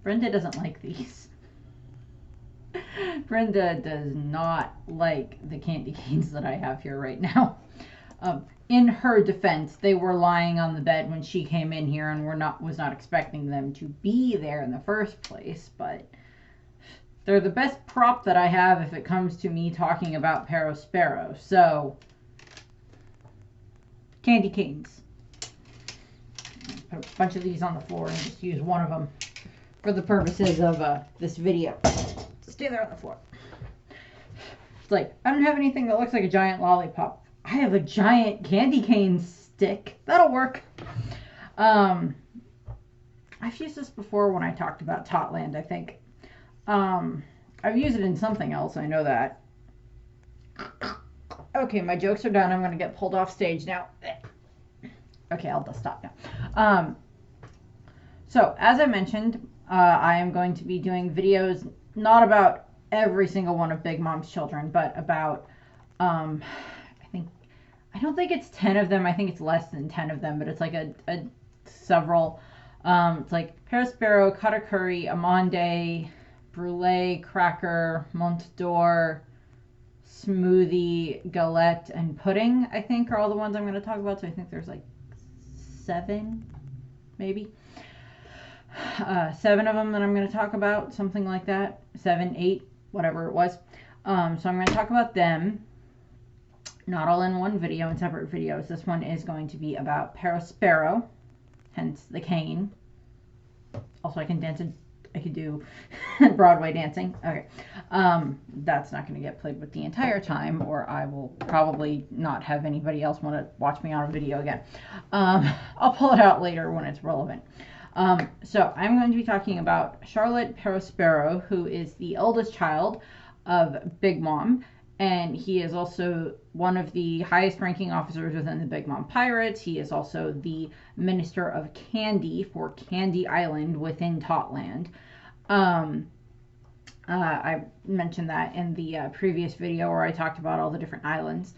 Brenda doesn't like these. Brenda does not like the candy canes that I have here right now. In her defense, they were lying on the bed when she came in here and was not expecting them to be there in the first place, but they're the best prop that I have if it comes to me talking about Perospero. So, candy canes. Put a bunch of these on the floor and just use one of them for the purposes of this video. Stay there on the floor. It's like, I don't have anything that looks like a giant lollipop. I have a giant candy cane stick. That'll work. I've used this before when I talked about Totland, I think. I've used it in something else, I know that. Okay, my jokes are done. I'm going to get pulled off stage now. Okay, I'll just stop now. So, as I mentioned, I am going to be doing videos not about every single one of Big Mom's children, but about, I don't think it's 10 of them. I think it's less than 10 of them, but it's like a several. It's like Perospero, Katakuri, Amande, Brulee, Cracker, Mont d'Or, Smoothie, Galette, and Pudding, I think, are all the ones I'm going to talk about. So I think there's like 7, maybe. 7 of them that I'm going to talk about, something like that. 7, 8, whatever it was. So I'm going to talk about them. Not all in one video, in separate videos. This one is going to be about Perospero, hence the cane. Also, I can dance and I could do Broadway dancing. Okay. That's not going to get played with the entire time, or I will probably not have anybody else want to watch me on a video again. I'll pull it out later when it's relevant. So I'm going to be talking about Charlotte Perospero, who is the eldest child of Big Mom, and he is also one of the highest ranking officers within the Big Mom Pirates. He is also the Minister of Candy for Candy Island within Totland. I mentioned that in the previous video where I talked about all the different islands.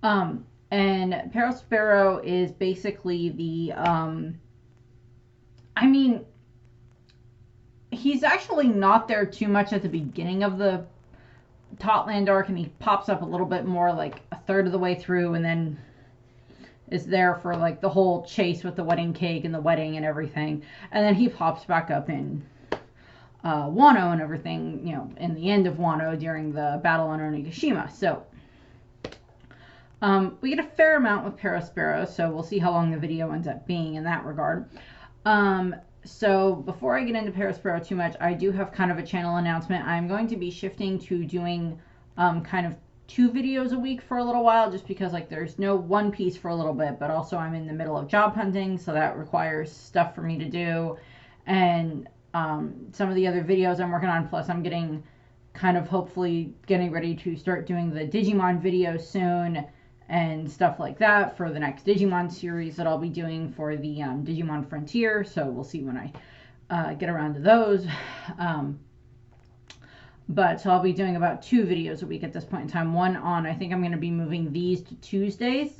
And Perospero is basically the, he's actually not there too much at the beginning of the Totland arc, and he pops up a little bit more like a third of the way through, and then is there for like the whole chase with the wedding cake and the wedding and everything, and then he pops back up in Wano and everything, you know, in the end of Wano during the battle on Onigashima. So we get a fair amount with Perospero, so we'll see how long the video ends up being in that regard. So before I get into Perospero too much, I do have kind of a channel announcement. I'm going to be shifting to doing kind of 2 videos a week for a little while, just because like there's no One Piece for a little bit, but also I'm in the middle of job hunting, so that requires stuff for me to do, and some of the other videos I'm working on, plus I'm getting kind of hopefully getting ready to start doing the Digimon videos soon and stuff like that for the next Digimon series that I'll be doing for the Digimon Frontier. So we'll see when I get around to those. But so I'll be doing about 2 videos a week at this point in time. One on, I think I'm going to be moving these to Tuesdays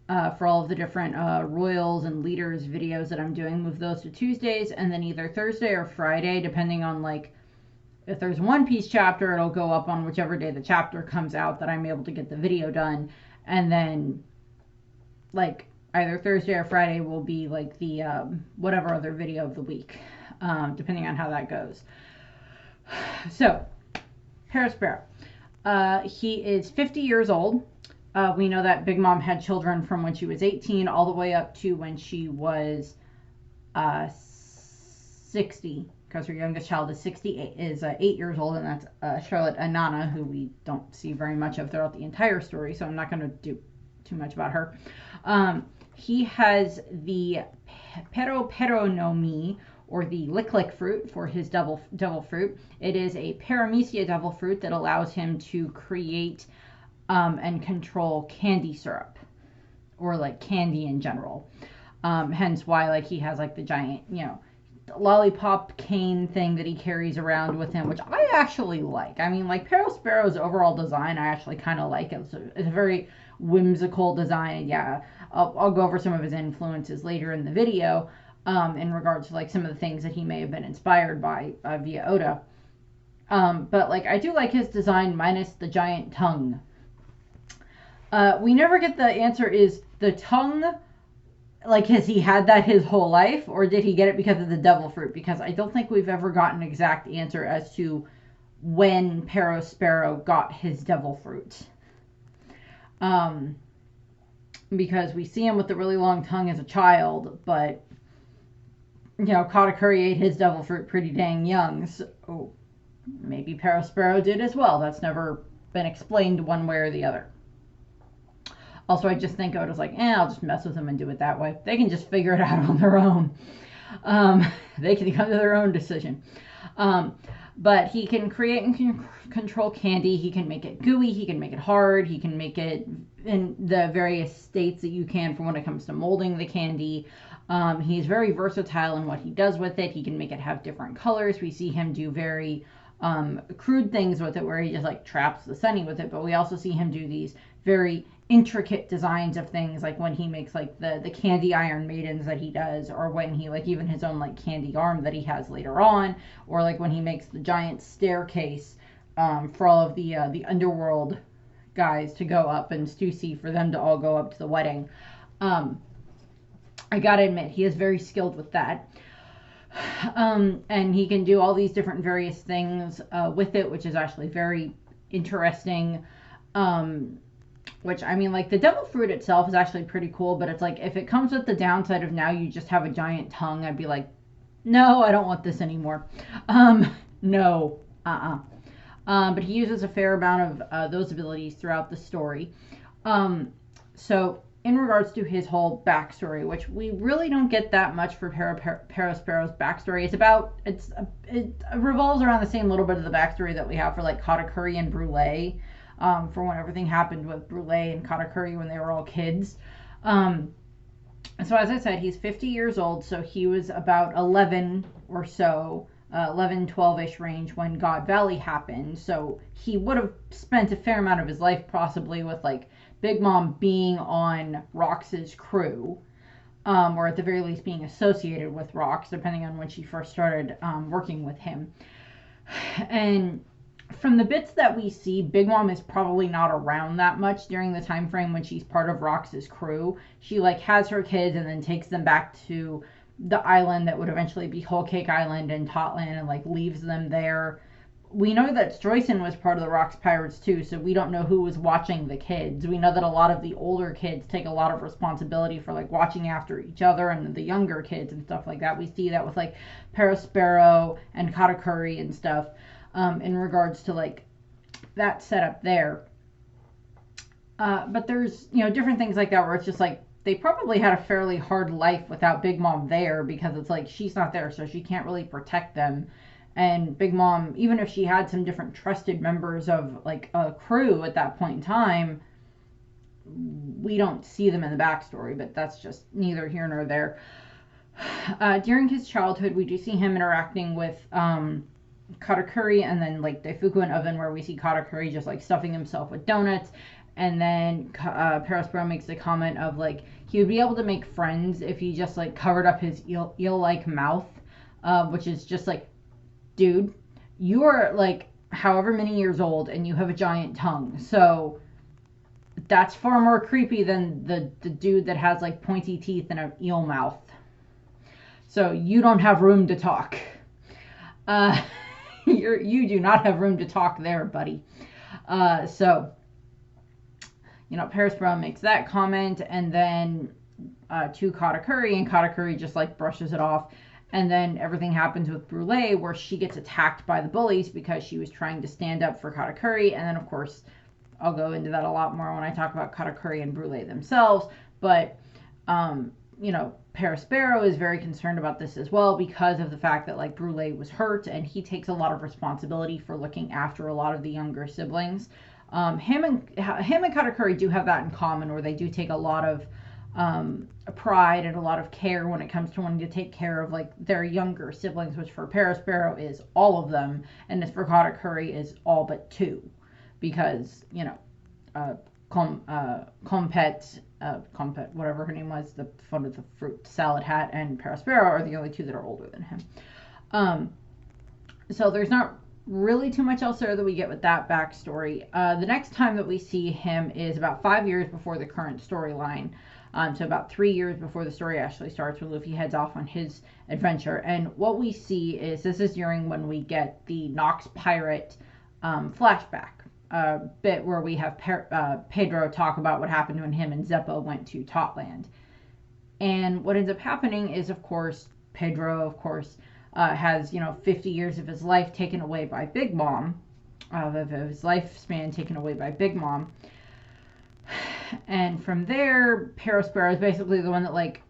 for all of the different Royals and Leaders videos that I'm doing. Move those to Tuesdays, and then either Thursday or Friday, depending on like if there's One Piece chapter, it'll go up on whichever day the chapter comes out that I'm able to get the video done. And then, like, either Thursday or Friday will be, like, the whatever other video of the week, depending on how that goes. So, Perospero. He is 50 years old. We know that Big Mom had children from when she was 18 all the way up to when she was 60. Because her youngest child is 8 years old, and that's Charlotte Anana, who we don't see very much of throughout the entire story, so I'm not going to do too much about her. He has the Perospero no Mi, or the lick fruit, for his devil fruit. It is a paramecia devil fruit that allows him to create and control candy syrup, or like candy in general. Hence why like he has like the giant, you know, lollipop cane thing that he carries around with him, which I actually like. I mean, like, Perospero's overall design I actually kind of like. It's a very whimsical design. Yeah, I'll go over some of his influences later in the video. in regards to like some of the things that he may have been inspired by via Oda. But like I do like his design minus the giant tongue. We never get the answer, is the tongue, like, has he had that his whole life, or did he get it because of the devil fruit? Because I don't think we've ever gotten an exact answer as to when Perospero got his devil fruit. Because we see him with the really long tongue as a child, but, you know, Katakuri ate his devil fruit pretty dang young, so maybe Perospero did as well. That's never been explained one way or the other. Also, I just think Oda's like, I'll just mess with them and do it that way. They can just figure it out on their own. They can come to their own decision. But he can create and control candy. He can make it gooey. He can make it hard. He can make it in the various states that you can for when it comes to molding the candy. He's very versatile in what he does with it. He can make it have different colors. We see him do very crude things with it, where he just like traps the sunny with it. But we also see him do these very intricate designs of things, like when he makes like the candy Iron Maidens that he does, or when he like even his own like candy arm that he has later on, or like when he makes the giant staircase for all of the underworld guys to go up, and Stussy for them to all go up to the wedding. I gotta admit, he is very skilled with that. And he can do all these different various things with it, which is actually very interesting. Which, I mean, like, the devil fruit itself is actually pretty cool, but it's like, if it comes with the downside of now you just have a giant tongue, I'd be like, no, I don't want this anymore. No, but he uses a fair amount of those abilities throughout the story. So, in regards to his whole backstory, which we really don't get that much for Perospero's backstory, it revolves around the same little bit of the backstory that we have for, like, Katakuri and Brûlé. For when everything happened with Brûlé and Katakuri when they were all kids. So as I said, he's 50 years old, so he was about 11 or so, 11, 12-ish range when God Valley happened. So he would have spent a fair amount of his life possibly with like Big Mom being on Rox's crew, or at the very least being associated with Rox, depending on when she first started working with him. And from the bits that we see, Big Mom is probably not around that much during the time frame when she's part of Rox's crew. She like has her kids and then takes them back to the island that would eventually be Whole Cake Island and Totland, and like leaves them there. We know that Stroyson was part of the Rox Pirates too, so we don't know who was watching the kids. We know that a lot of the older kids take a lot of responsibility for like watching after each other, and the younger kids and stuff like that. We see that with like Perospero and Katakuri and stuff. In regards to like that setup there. But there's, you know, different things like that where it's just like they probably had a fairly hard life without Big Mom there, because it's like she's not there, so she can't really protect them. And Big Mom, even if she had some different trusted members of like a crew at that point in time, we don't see them in the backstory, but that's just neither here nor there. During his childhood, we do see him interacting with Katakuri, and then like Daifuku and Oven, where we see Katakuri just like stuffing himself with donuts, and then Perospero makes the comment of like he would be able to make friends if he just like covered up his eel-like mouth, which is just like, dude, you are like however many years old and you have a giant tongue, so that's far more creepy than the dude that has like pointy teeth and an eel mouth. So you don't have room to talk. You do not have room to talk there, buddy. So, you know, Perospero makes that comment, and then to Katakuri, and Katakuri just like brushes it off. And then everything happens with Brûlé, where she gets attacked by the bullies because she was trying to stand up for Katakuri. And then, of course, I'll go into that a lot more when I talk about Katakuri and Brûlé themselves. But, you know, Perospero is very concerned about this as well, because of the fact that like Brûlé was hurt, and he takes a lot of responsibility for looking after a lot of the younger siblings. Him and Katakuri do have that in common, where they do take a lot of pride and a lot of care when it comes to wanting to take care of like their younger siblings, which for Perospero is all of them, and as for Katakuri is all but two, because, you know, Compet, whatever her name was, the one with the fruit salad hat, and Perospero are the only two that are older than him. So there's not really too much else there that we get with that backstory. The next time that we see him is about 5 years before the current storyline. So about 3 years before the story actually starts, when Luffy heads off on his adventure. And what we see is, this is during when we get the Nox Pirate flashback bit, where we have Pedro talk about what happened when him and Zeppo went to Totland. And what ends up happening is, of course, Pedro, of course, has, 50 years of his life taken away by Big Mom, of his lifespan taken away by Big Mom. And from there, Perospero is basically the one that, like,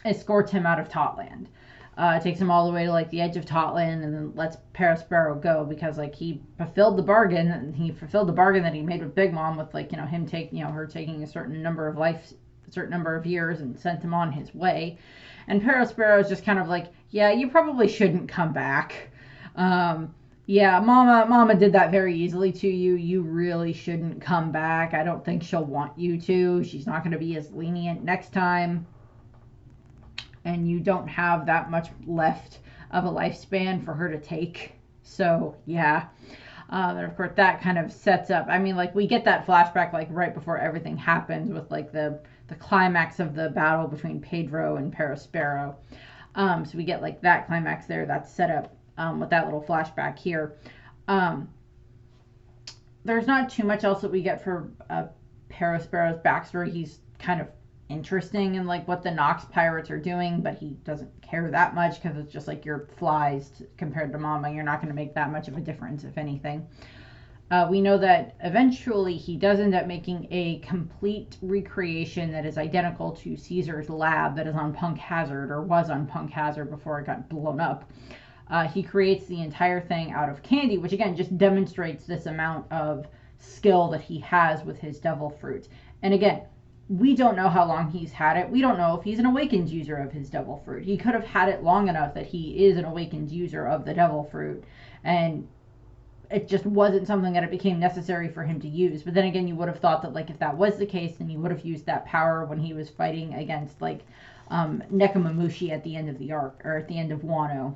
escorts him out of Totland. Takes him all the way to, like, the edge of Totland, and then lets Perospero go, because, like, he fulfilled the bargain that he made with Big Mom, with, like, him her taking a certain number of years, and sent him on his way. And Perospero is just kind of like, yeah, you probably shouldn't come back. Yeah, Mama did that very easily to you. You really shouldn't come back. I don't think she'll want you to. She's not going to be as lenient next time. And you don't have that much left of a lifespan for her to take. So, yeah. And of course, that kind of sets up, I mean, like, we get that flashback, like, right before everything happens, with, like, the climax of the battle between Pedro and Perospero. So we get, like, that climax there. That's set up with that little flashback here. There's not too much else that we get for Perospero's backstory. He's kind of interesting in, like, what the Nox pirates are doing, but he doesn't care that much, because it's just like, you're flies compared to Mama. You're not going to make that much of a difference, if anything. We know that eventually he does end up making a complete recreation that is identical to Caesar's lab that is on Punk Hazard, or was on Punk Hazard before it got blown up. He creates the entire thing out of candy, which again just demonstrates this amount of skill that he has with his devil fruit. And again, we don't know how long he's had it. We don't know if he's an awakened user of his devil fruit. He could have had it long enough that he is an awakened user of the devil fruit, and it just wasn't something that it became necessary for him to use. But then again, you would have thought that, like, if that was the case, then he would have used that power when he was fighting against, like, Nekomamushi at the end of the arc, or at the end of Wano,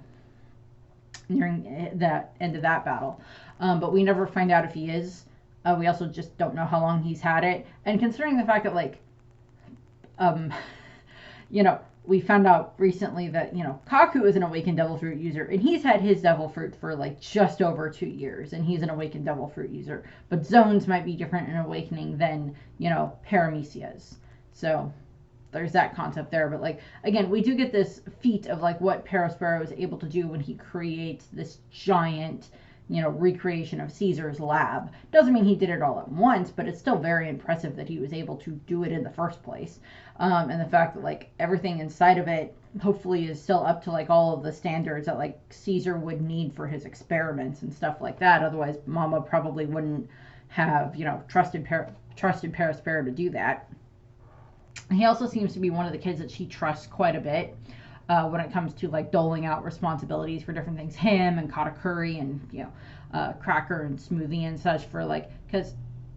during that end of that battle. But we never find out if he is. We also just don't know how long he's had it. And considering the fact that, like, we found out recently that, Kaku is an awakened devil fruit user, and he's had his devil fruit for, like, just over 2 years, and he's an awakened devil fruit user. But Zones might be different in awakening than, Paramecia's. So there's that concept there. But, like, again, we do get this feat of, like, what Perospero is able to do when he creates this giant, recreation of Caesar's lab. Doesn't mean he did it all at once, but it's still very impressive that he was able to do it in the first place. And the fact that, like, everything inside of it hopefully is still up to, like, all of the standards that, like, Caesar would need for his experiments and stuff like that. Otherwise, Mama probably wouldn't have, trusted Perospero to do that. He also seems to be one of the kids that she trusts quite a bit. When it comes to, like, doling out responsibilities for different things. Him and Katakuri and, Cracker and Smoothie and such, for, like, because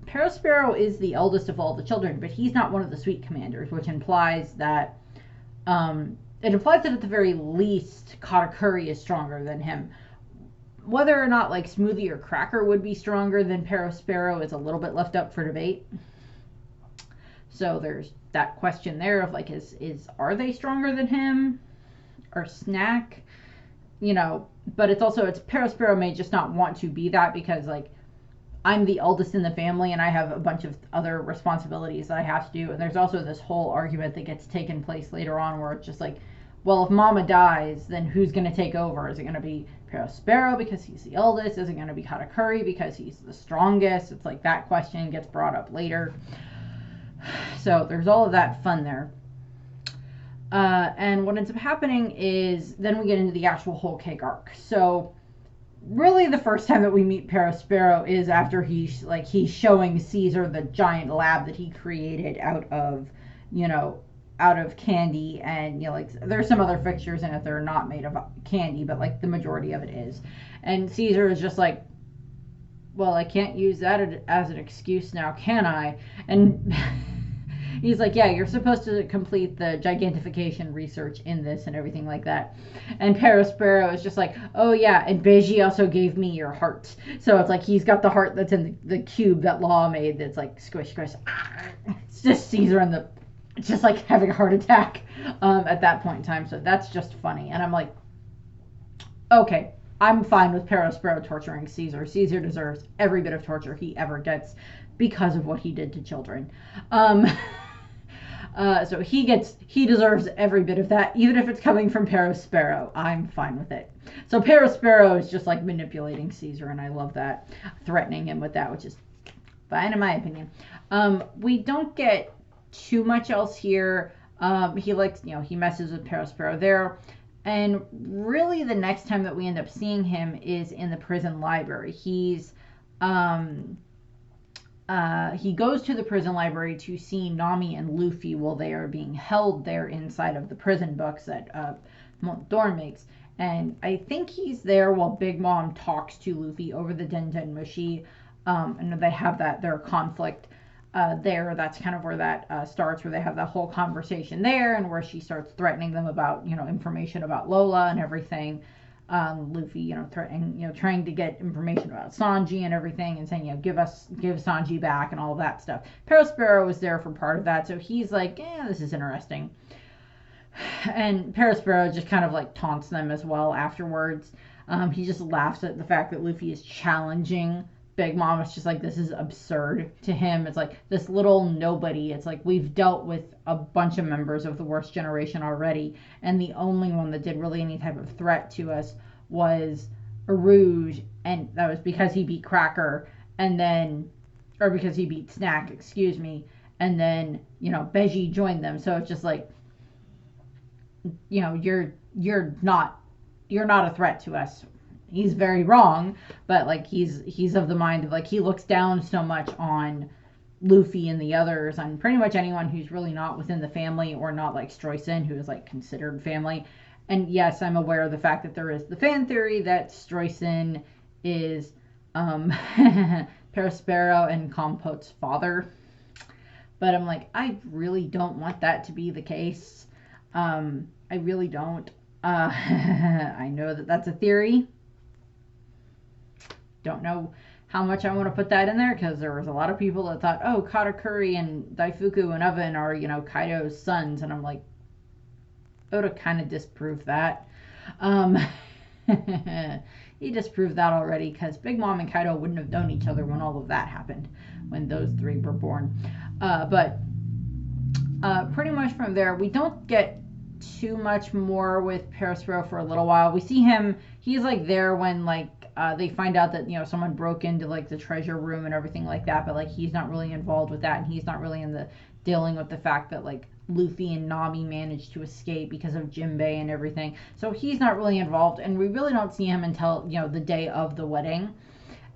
Perospero is the eldest of all the children, but he's not one of the Sweet Commanders, which implies that, at the very least, Katakuri is stronger than him. Whether or not, like, Smoothie or Cracker would be stronger than Perospero is a little bit left up for debate. So there's that question there of, like, are they stronger than him? Or Snack, but it's Perospero may just not want to be that, because, like, I'm the eldest in the family and I have a bunch of other responsibilities that I have to do. And there's also this whole argument that gets taken place later on where it's just like, well, if Mama dies, then who's going to take over? Is it going to be Perospero because he's the eldest? Is it going to be Katakuri because he's the strongest? It's like that question gets brought up later. So there's all of that fun there. And what ends up happening is then we get into the actual whole cake arc. So really the first time that we meet Perospero is after he's showing Caesar the giant lab that he created out of candy, and there's some other fixtures in it that are not made of candy, but, like, the majority of it is. And Caesar is just like, well, I can't use that as an excuse now, can I? And he's like, yeah, you're supposed to complete the gigantification research in this and everything like that. And Perospero is just like, oh yeah, and Beji also gave me your heart. So it's like he's got the heart that's in the cube that Law made that's like squish, squish. It's just Caesar and it's just like having a heart attack at that point in time. So that's just funny. And I'm like, okay, I'm fine with Perospero torturing Caesar. Caesar deserves every bit of torture he ever gets because of what he did to children. So he deserves every bit of that, even if it's coming from Perospero. I'm fine with it. So Perospero is just like manipulating Caesar, and I love that, threatening him with that, which is fine in my opinion. We don't get too much else here. He likes, he messes with Perospero there. And really the next time that we end up seeing him is in the prison library. He goes to the prison library to see Nami and Luffy while they are being held there inside of the prison books that Dorn makes. And I think he's there while Big Mom talks to Luffy over the Den Mushi. And they have their conflict there. That's kind of where that starts, where they have that whole conversation there, and where she starts threatening them about, information about Lola and everything. Luffy, threatening, trying to get information about Sanji and everything, and saying, give Sanji back and all of that stuff. Perospero was there for part of that, so he's like, this is interesting. And Perospero just kind of like taunts them as well afterwards. He just laughs at the fact that Luffy is challenging Big Mom. It's just like, this is absurd to him. It's like this little nobody. It's like, we've dealt with a bunch of members of the worst generation already, and the only one that did really any type of threat to us was Rouge, and that was because he beat Cracker, or because he beat Snack, excuse me, and then, Beji joined them. So it's just like, you're not a threat to us. He's very wrong, but like he's of the mind of like, he looks down so much on Luffy and the others, on pretty much anyone who's really not within the family or not like Stroyson, who is like considered family. And yes, I'm aware of the fact that there is the fan theory that Stroyson is Perospero and Compote's father, but I'm like, I really don't want that to be the case. I really don't. I know that that's a theory. Don't know how much I want to put that in there, because there was a lot of people that thought, oh, Katakuri and Daifuku and Oven are, Kaido's sons, and I'm like, Oda kind of disproved that. He disproved that already, because Big Mom and Kaido wouldn't have known each other when all of that happened, when those three were born. But pretty much from there, we don't get too much more with Perospero for a little while. We see him, he's like there when like they find out that someone broke into like the treasure room and everything like that, but like he's not really involved with that, and he's not really in the dealing with the fact that like Luffy and Nami managed to escape because of Jinbei and everything. So he's not really involved, and we really don't see him until the day of the wedding.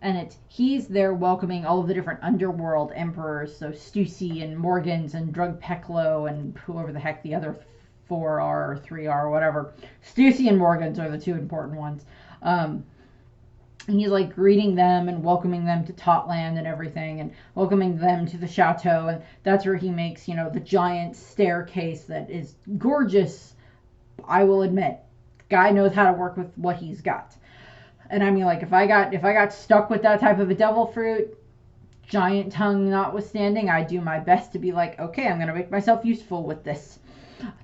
And he's there welcoming all of the different underworld emperors, so Stussy and Morgans and Drug Peklo and whoever the heck the other 4R or 3R or whatever. Stussy and Morgans are the two important ones. And he's like greeting them and welcoming them to Totland and everything, and welcoming them to the chateau. And that's where he makes, the giant staircase that is gorgeous. I will admit, guy knows how to work with what he's got. And I mean, like, if I got stuck with that type of a devil fruit, giant tongue notwithstanding, I do my best to be like, okay, I'm gonna make myself useful with this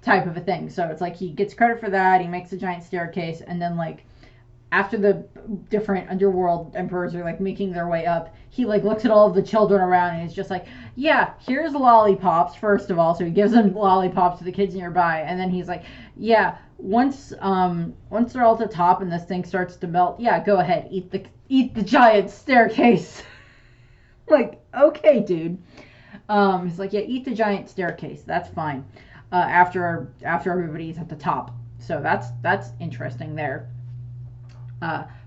type of a thing. So it's like he gets credit for that. He makes a giant staircase, and then like after the different underworld emperors are like making their way up, he like looks at all of the children around, and he's just like, yeah, here's lollipops first of all. So he gives them lollipops to the kids nearby, and then he's like, yeah, once they're all at the top and this thing starts to melt, yeah, go ahead, eat the giant staircase. Like, okay, dude. He's like, yeah, eat the giant staircase. That's fine. After everybody's at the top. So that's interesting there.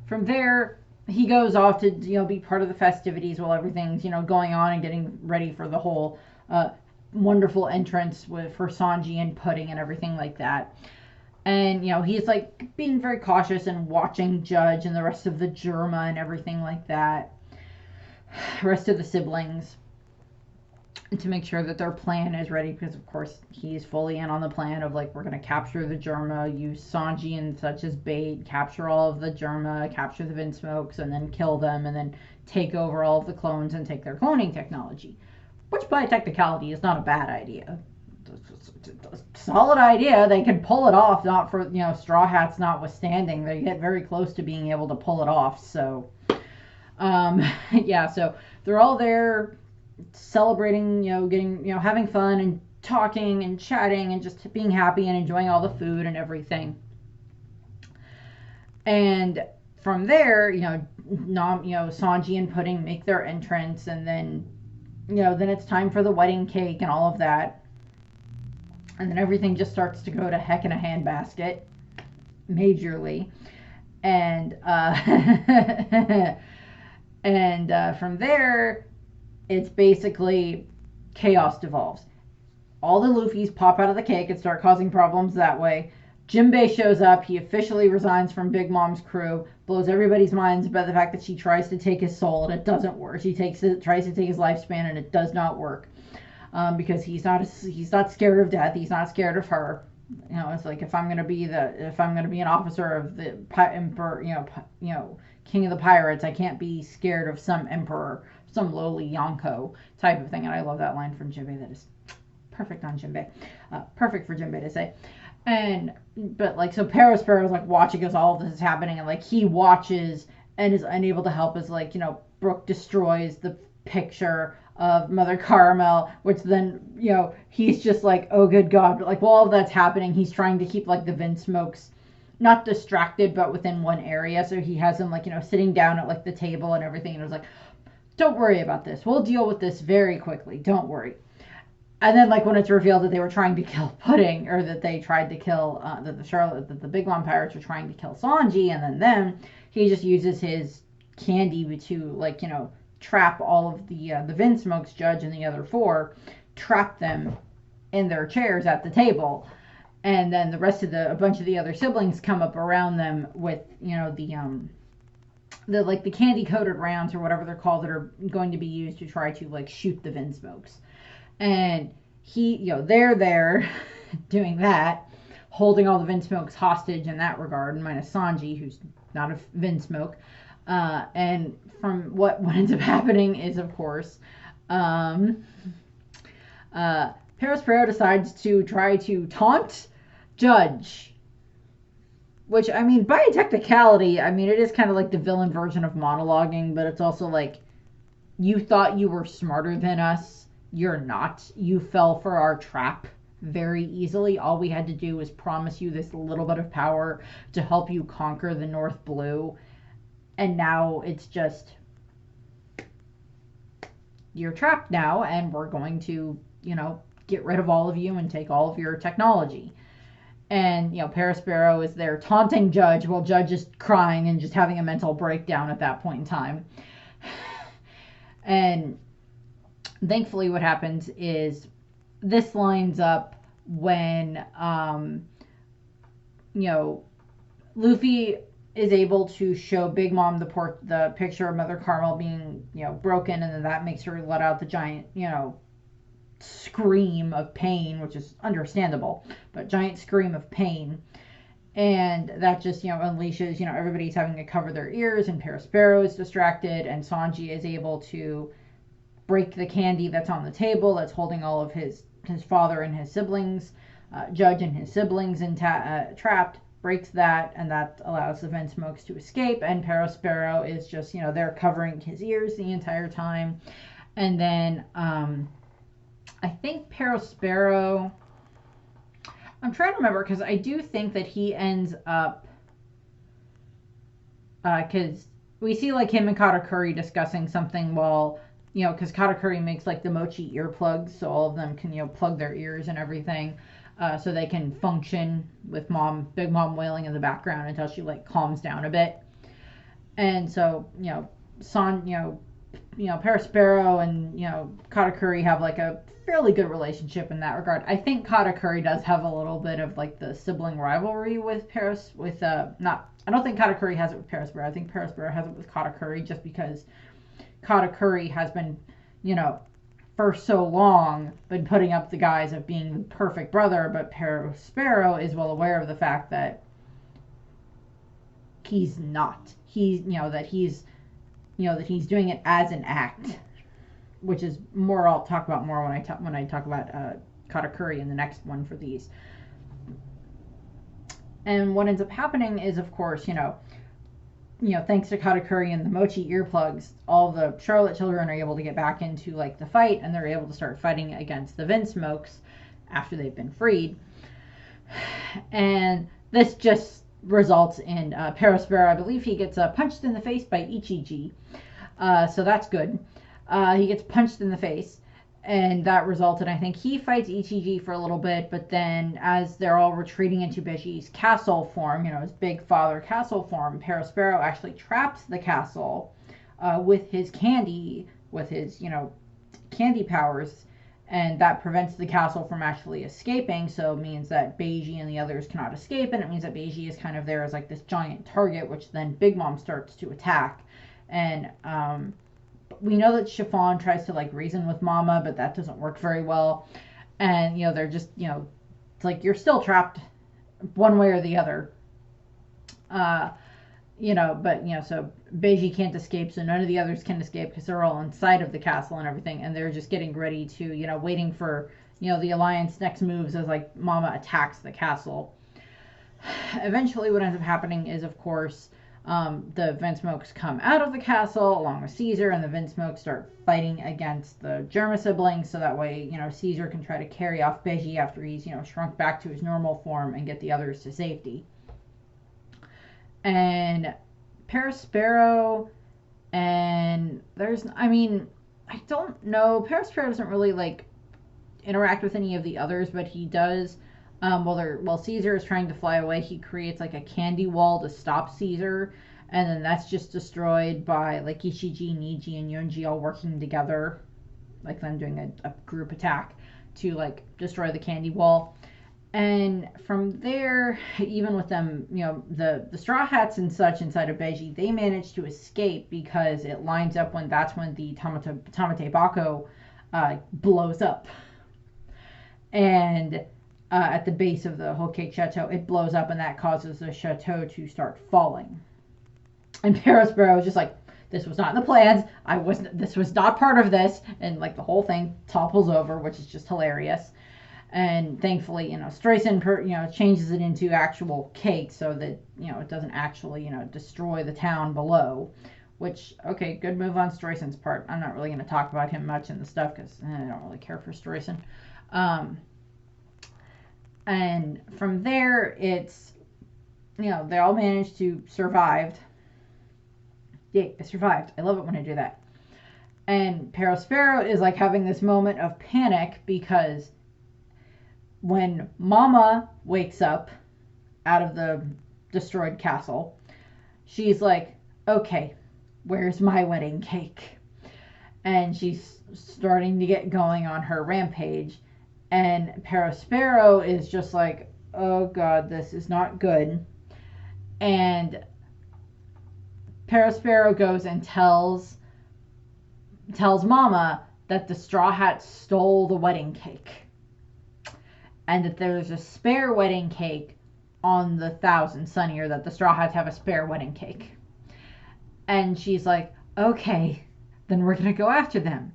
From there, he goes off to be part of the festivities while everything's going on and getting ready for the whole wonderful entrance for Sanji and Pudding and everything like that. And he's like being very cautious and watching Judge and the rest of the Germa and everything like that. rest of the siblings to make sure that their plan is ready, because of course he's fully in on the plan of like, we're going to capture the Germa, use Sanji and such as bait, capture all of the Germa, capture the Vinsmokes, and then kill them, and then take over all of the clones and take their cloning technology, which by technicality is not a bad idea. Solid idea. They could pull it off, not for, Straw Hats notwithstanding. They get very close to being able to pull it off. So yeah, so they're all there celebrating, getting, having fun and talking and chatting and just being happy and enjoying all the food and everything. And from there, Sanji and Pudding make their entrance, and then, then it's time for the wedding cake and all of that. And then everything just starts to go to heck in a handbasket, majorly. And from there, it's basically chaos devolves. All the Luffys pop out of the cake and start causing problems that way. Jinbei shows up. He officially resigns from Big Mom's crew. Blows everybody's minds about the fact that she tries to take his soul and it doesn't work. She tries to take his lifespan and it does not work. Because he's not scared of death. He's not scared of her. It's like, if I'm gonna be an officer of the emperor, king of the pirates, I can't be scared of some emperor, some lowly Yonko type of thing. And I love that line from Jinbei. That is perfect on Jinbei. Perfect for Jinbei to say. But like, so Perospero is like watching as all of this is happening, and like he watches and is unable to help as like, Brook destroys the picture of Mother Caramel, which then, he's just like, oh good God. But like, while all of that's happening, he's trying to keep like the Vinsmokes not distracted, but within one area. So he has them like, sitting down at like the table and everything. And it was like, don't worry about this. We'll deal with this very quickly. Don't worry. And then like when it's revealed that they were trying to kill Pudding, or that they tried to kill, that the Big Mom Pirates were trying to kill Sanji and then them, he just uses his candy to like, trap all of the Vinsmokes, Judge and the other four, trap them in their chairs at the table. And then the rest of a bunch of the other siblings come up around them with, the candy coated rounds or whatever they're called, that are going to be used to try to like shoot the Vinsmokes. And they're there doing that, holding all the Vinsmokes hostage in that regard, minus Sanji, who's not a Vinsmoke. And from what ends up happening is, of course, Perospero decides to try to taunt Judge. Which, I mean, by a technicality, I mean, it is kind of like the villain version of monologuing, but it's also like, you thought you were smarter than us. You're not. You fell for our trap very easily. All we had to do was promise you this little bit of power to help you conquer the North Blue. And now it's just, you're trapped now, and we're going to, get rid of all of you and take all of your technology. And, Perospero is there taunting Judge, while Judge is crying and just having a mental breakdown at that point in time. And thankfully what happens is, this lines up when, Luffy is able to show Big Mom the picture of Mother Caramel being, broken, and then that makes her let out the giant, scream of pain, which is understandable, but giant scream of pain. And that just, unleashes, everybody's having to cover their ears, and Perospero is distracted, and Sanji is able to break the candy that's on the table, that's holding all of his father and his siblings, Judge and his siblings trapped, breaks that, and that allows the Vinsmokes to escape, and Perospero is just, there covering his ears the entire time. And then, I think Perospero, I'm trying to remember, because I do think that he ends up, because we see like him and Katakuri discussing something while, because Katakuri makes like the mochi earplugs, so all of them can, plug their ears and everything, so they can function with Big Mom wailing in the background until she like calms down a bit. And so, Perospero and, Katakuri have like a fairly good relationship in that regard. I think Katakuri does have a little bit of like the sibling rivalry with I don't think Katakuri has it with Perospero. I think Perospero has it with Katakuri, just because Katakuri has been, you know, for so long been putting up the guise of being the perfect brother, but Perospero is well aware of the fact that he's not. He's, that he's doing it as an act, which is more I'll talk about more when I talk about Katakuri in the next one for these. And what ends up happening is, of course, thanks to Katakuri and the mochi earplugs, all the Charlotte children are able to get back into like the fight, and they're able to start fighting against the Vinsmokes after they've been freed. And this just results in Perospero, I believe he gets punched in the face by Ichiji. So that's good. He gets punched in the face, and that resulted, I think he fights Ichiji for a little bit, but then as they're all retreating into Beji's castle form, his big father castle form, Perospero actually traps the castle with his candy, with his, candy powers, and that prevents the castle from actually escaping, so it means that Beji and the others cannot escape, and it means that Beji is kind of there as like this giant target, which then Big Mom starts to attack. And we know that Chiffon tries to like reason with Mama, but that doesn't work very well. And they're just it's like you're still trapped one way or the other. But so Beiji can't escape, so none of the others can escape because they're all inside of the castle and everything, and they're just getting ready to waiting for the Alliance next moves as like Mama attacks the castle. Eventually, what ends up happening is, of course, the Vinsmokes come out of the castle along with Caesar, and the Vinsmokes start fighting against the Germa siblings, so that way, Caesar can try to carry off Beji after he's, shrunk back to his normal form and get the others to safety. And Perospero, and I don't know, Perospero doesn't really, like, interact with any of the others, but he does. While Caesar is trying to fly away, he creates like a candy wall to stop Caesar, and then that's just destroyed by like Ishiji, Niji, and Yonji all working together, like them doing a group attack to like destroy the candy wall. And from there, even with them, the Straw Hats and such inside of Beji, they manage to escape because it lines up that's when the Tamate Bako blows up. And at the base of the Whole Cake Chateau, it blows up, and that causes the chateau to start falling. And Perospero is just like, this was not in the plans. This was not part of this. And like the whole thing topples over, which is just hilarious. And thankfully, Streisand, changes it into actual cake so that, it doesn't actually, destroy the town below. Which, okay, good move on Streisand's part. I'm not really going to talk about him much in the stuff because I don't really care for Streisand. And from there, it's, they all managed to survive. Yay, I survived. I love it when I do that. And Perospero is like having this moment of panic because when Mama wakes up out of the destroyed castle, she's like, okay, where's my wedding cake? And she's starting to get going on her rampage. And Perospero is just like, oh God, this is not good. And Perospero goes and tells Mama that the Straw Hats stole the wedding cake. And that there's a spare wedding cake on the 1,000 Sunny, or that the Straw Hats have a spare wedding cake. And she's like, okay, then we're going to go after them.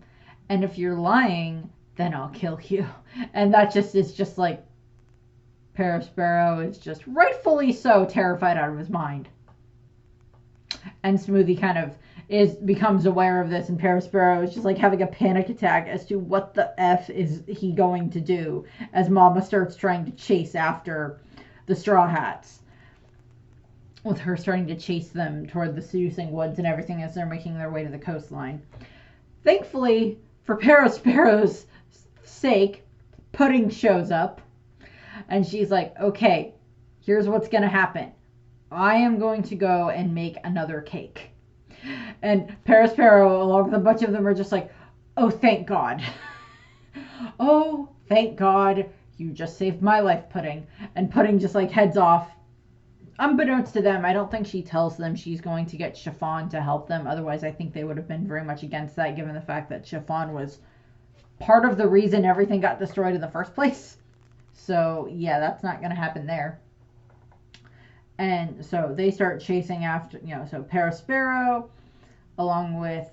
And if you're lying, then I'll kill you. And that is just like, Perospero is just rightfully so terrified out of his mind. And Smoothie kind of becomes aware of this, and Perospero is just like having a panic attack as to what the F is he going to do as Mama starts trying to chase after the Straw Hats, with her starting to chase them toward the seducing woods and everything as they're making their way to the coastline. Thankfully, for Perospero's sake, Pudding shows up, and she's like, okay, here's what's gonna happen. I am going to go and make another cake. And Perospero, along with a bunch of them, are just like, oh, thank God. Oh, thank God. You just saved my life, Pudding. And Pudding just like heads off unbeknownst to them, I don't think she tells them she's going to get Chiffon to help them. Otherwise, I think they would have been very much against that, given the fact that Chiffon was part of the reason everything got destroyed in the first place. So, yeah, that's not going to happen there. And so they start chasing after, so Perospero, along with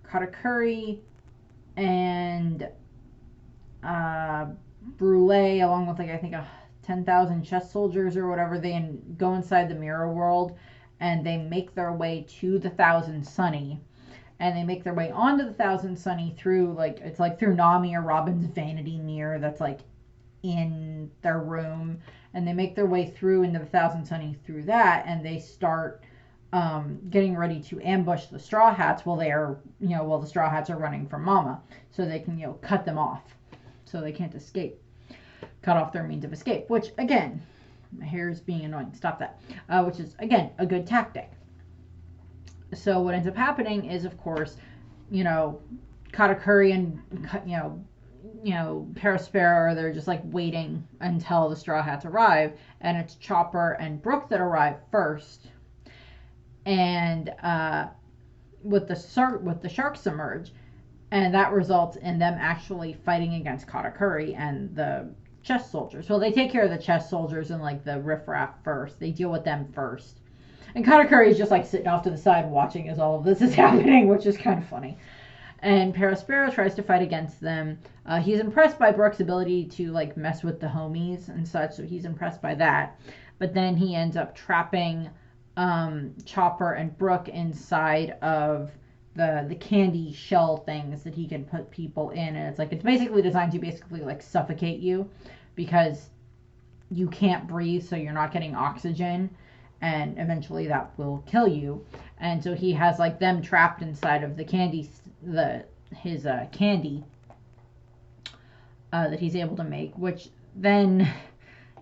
Katakuri and Brule, along with, I think, 10,000 chess soldiers or whatever. They go inside the mirror world, and they make their way to the Thousand Sunny. And they make their way onto the Thousand Sunny through, it's through Nami or Robin's vanity mirror that's, in their room. And they make their way through into the Thousand Sunny through that, and they start getting ready to ambush the Straw Hats while the Straw Hats are running from Mama, so they can, cut them off, so they can't escape, cut off their means of escape. Which, again, my hair is being annoying. Stop that. Which is, again, a good tactic. So what ends up happening is, of course, Katakuri and Perospero, they're just waiting until the Straw Hats arrive, and it's Chopper and Brook that arrive first. And with the sharks emerge, and that results in them actually fighting against Katakuri and the chess soldiers. Well, they take care of the chess soldiers and the riffraff first. They deal with them first. And Katakuri is just sitting off to the side watching as all of this is happening, which is kind of funny. And Perospero tries to fight against them. He's impressed by Brook's ability to mess with the homies and such, so he's impressed by that. But then he ends up trapping Chopper and Brook inside of the candy shell things that he can put people in, and it's basically designed to basically suffocate you, because you can't breathe, so you're not getting oxygen, and eventually that will kill you. And so he has them trapped inside of the candy, his candy that he's able to make, which then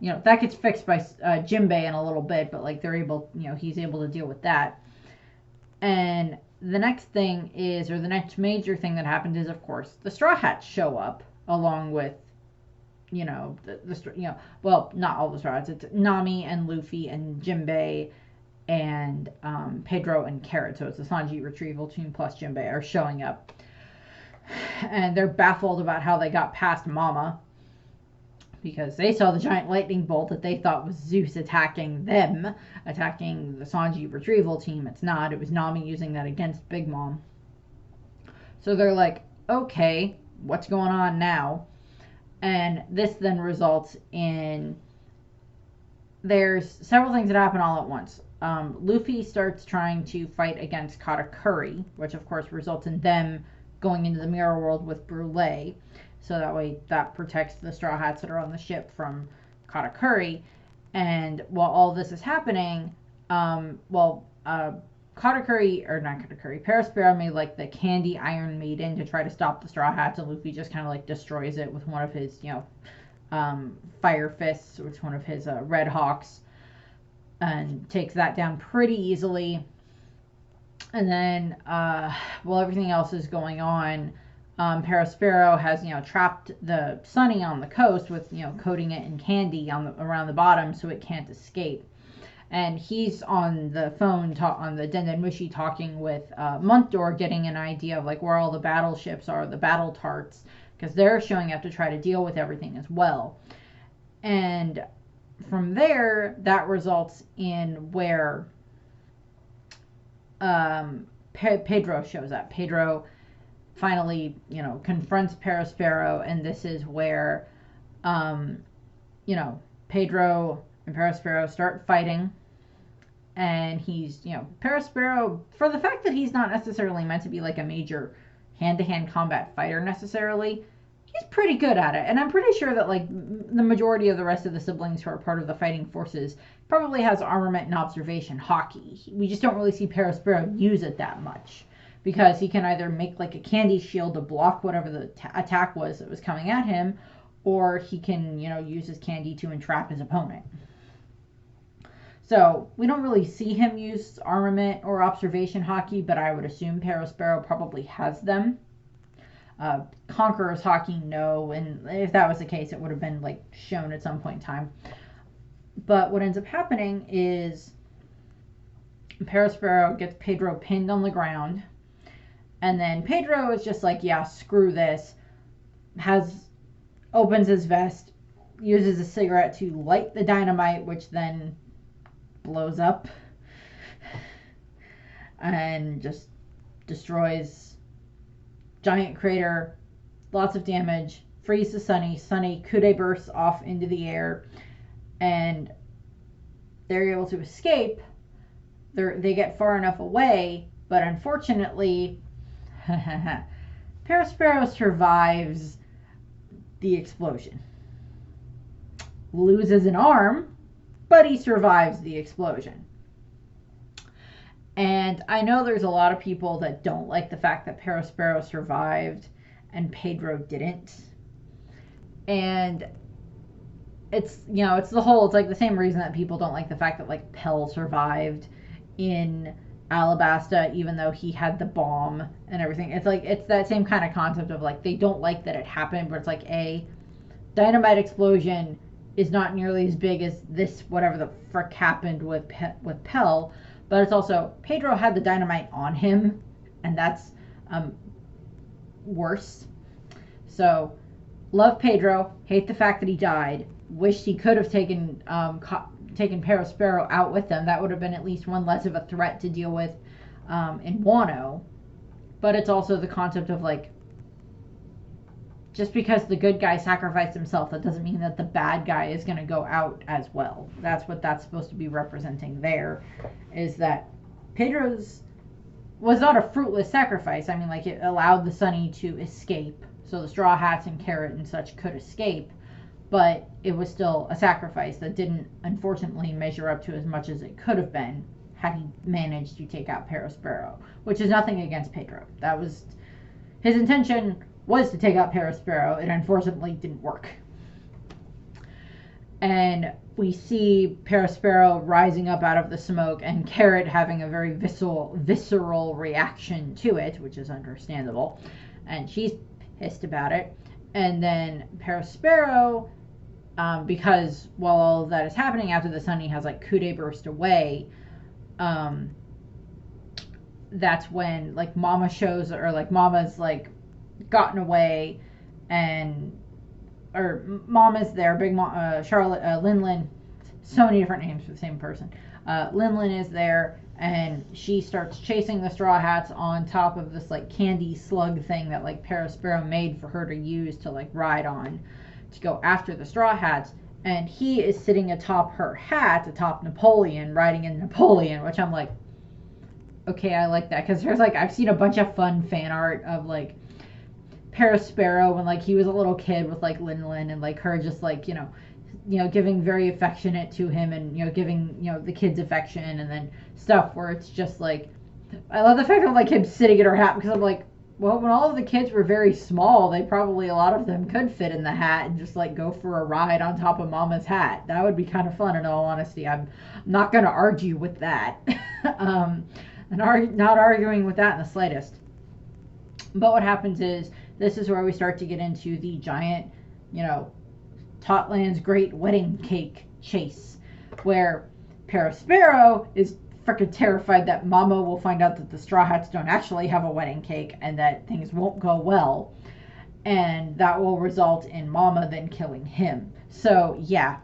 that gets fixed by Jinbei in a little bit, but they're able, he's able to deal with that. And the next thing is, or the next major thing that happens is, of course, the Straw Hats show up along with, well, not all the Straw Hats. It's Nami and Luffy and Jinbei and Pedro and Carrot. So it's the Sanji Retrieval Team plus Jinbei are showing up. And they're baffled about how they got past Mama, because they saw the giant lightning bolt that they thought was Zeus attacking them, attacking the Sanji Retrieval Team. It's not. It was Nami using that against Big Mom. So they're like, okay, what's going on now? And this then results in, there's several things that happen all at once. Luffy starts trying to fight against Katakuri, which of course results in them going into the mirror world with Brule. So that way that protects the Straw Hats that are on the ship from Katakuri. And while all this is happening, Perospero made the candy Iron Maiden to try to stop the Straw Hats, and Luffy just kind of destroys it with one of his, fire fists, which is one of his Red Hawks, and takes that down pretty easily. And then, while everything else is going on, Perospero has, trapped the Sunny on the coast with, coating it in candy around the bottom so it can't escape. And he's on the phone, on the Den Den Mushi, talking with Montdor, getting an idea of where all the battleships are, the battle tarts, because they're showing up to try to deal with everything as well. And from there, that results in where Pedro shows up. Pedro finally, confronts Perospero, and this is where, Pedro and Perospero start fighting. And he's, Perospero, for the fact that he's not necessarily meant to be a major hand-to-hand combat fighter necessarily, he's pretty good at it. And I'm pretty sure that the majority of the rest of the siblings who are part of the fighting forces probably has armament and observation hockey. We just don't really see Perospero use it that much, because he can either make a candy shield to block whatever the attack was that was coming at him, or he can, use his candy to entrap his opponent. So we don't really see him use armament or observation hockey, but I would assume Perospero probably has them. Conqueror's hockey, no, and if that was the case, it would have been shown at some point in time. But what ends up happening is Perospero gets Pedro pinned on the ground, and then Pedro is just like, yeah, screw this, opens his vest, uses a cigarette to light the dynamite, which then blows up and just destroys giant crater, lots of damage, freezes Sunny. Sunny Kude bursts off into the air, and they're able to escape. They get far enough away, but unfortunately, Perospero survives the explosion. Loses an arm, but he survives the explosion. And I know there's a lot of people that don't like the fact that Perospero survived and Pedro didn't. And it's, you know, it's like the same reason that people don't like the fact that, like, Pell survived in Alabasta, even though he had the bomb and everything. It's like, it's that same kind of concept of, like, they don't like that it happened, but it's like, a dynamite explosion is not nearly as big as this, whatever the frick happened with Pell, but it's also, Pedro had the dynamite on him, and that's worse. So, love Pedro, hate the fact that he died, wished he could have taken Perospero out with them. That would have been at least one less of a threat to deal with in Wano. But it's also the concept of, like, just because the good guy sacrificed himself, that doesn't mean that the bad guy is going to go out as well. That's what that's supposed to be representing there, is that Pedro's was not a fruitless sacrifice. I mean, like, it allowed the Sunny to escape, so the Straw Hats and Carrot and such could escape, but it was still a sacrifice that didn't, unfortunately, measure up to as much as it could have been had he managed to take out Perospero, which is nothing against Pedro. That was his intention, was to take out Perospero. It unfortunately didn't work. And we see Perospero rising up out of the smoke and Carrot having a very visceral reaction to it, which is understandable. And she's pissed about it. And then Perospero, because while all of that is happening, after the Sunny has, like, Kude burst away, that's when, like, Mama shows, or, like, Mama's, like, gotten away, or Mama's there, Big Mom, Charlotte, Linlin, so many different names for the same person. Linlin is there, and she starts chasing the Straw Hats on top of this, like, candy slug thing that, like, Perospero made for her to use to, like, ride on to go after the Straw Hats. And he is sitting atop her hat, atop Napoleon, riding in Napoleon, which I'm like, okay, I like that. Because there's, like, I've seen a bunch of fun fan art of, like, Perospero when, like, he was a little kid with, like, Linlin, and, like, her just, like, you know, giving very affectionate to him, and, you know, giving, you know, the kids affection, and then stuff where it's just, like, I love the fact of, like, him sitting in her hat, because I'm like, well, when all of the kids were very small, they probably, a lot of them could fit in the hat and just, like, go for a ride on top of Mama's hat. That would be kind of fun, in all honesty. I'm not going to argue with that. Not arguing with that in the slightest. But what happens is, this is where we start to get into the giant, you know, Totland's Great Wedding Cake chase, where Perospero is freaking terrified that Mama will find out that the Straw Hats don't actually have a wedding cake and that things won't go well, and that will result in Mama then killing him. So, yeah.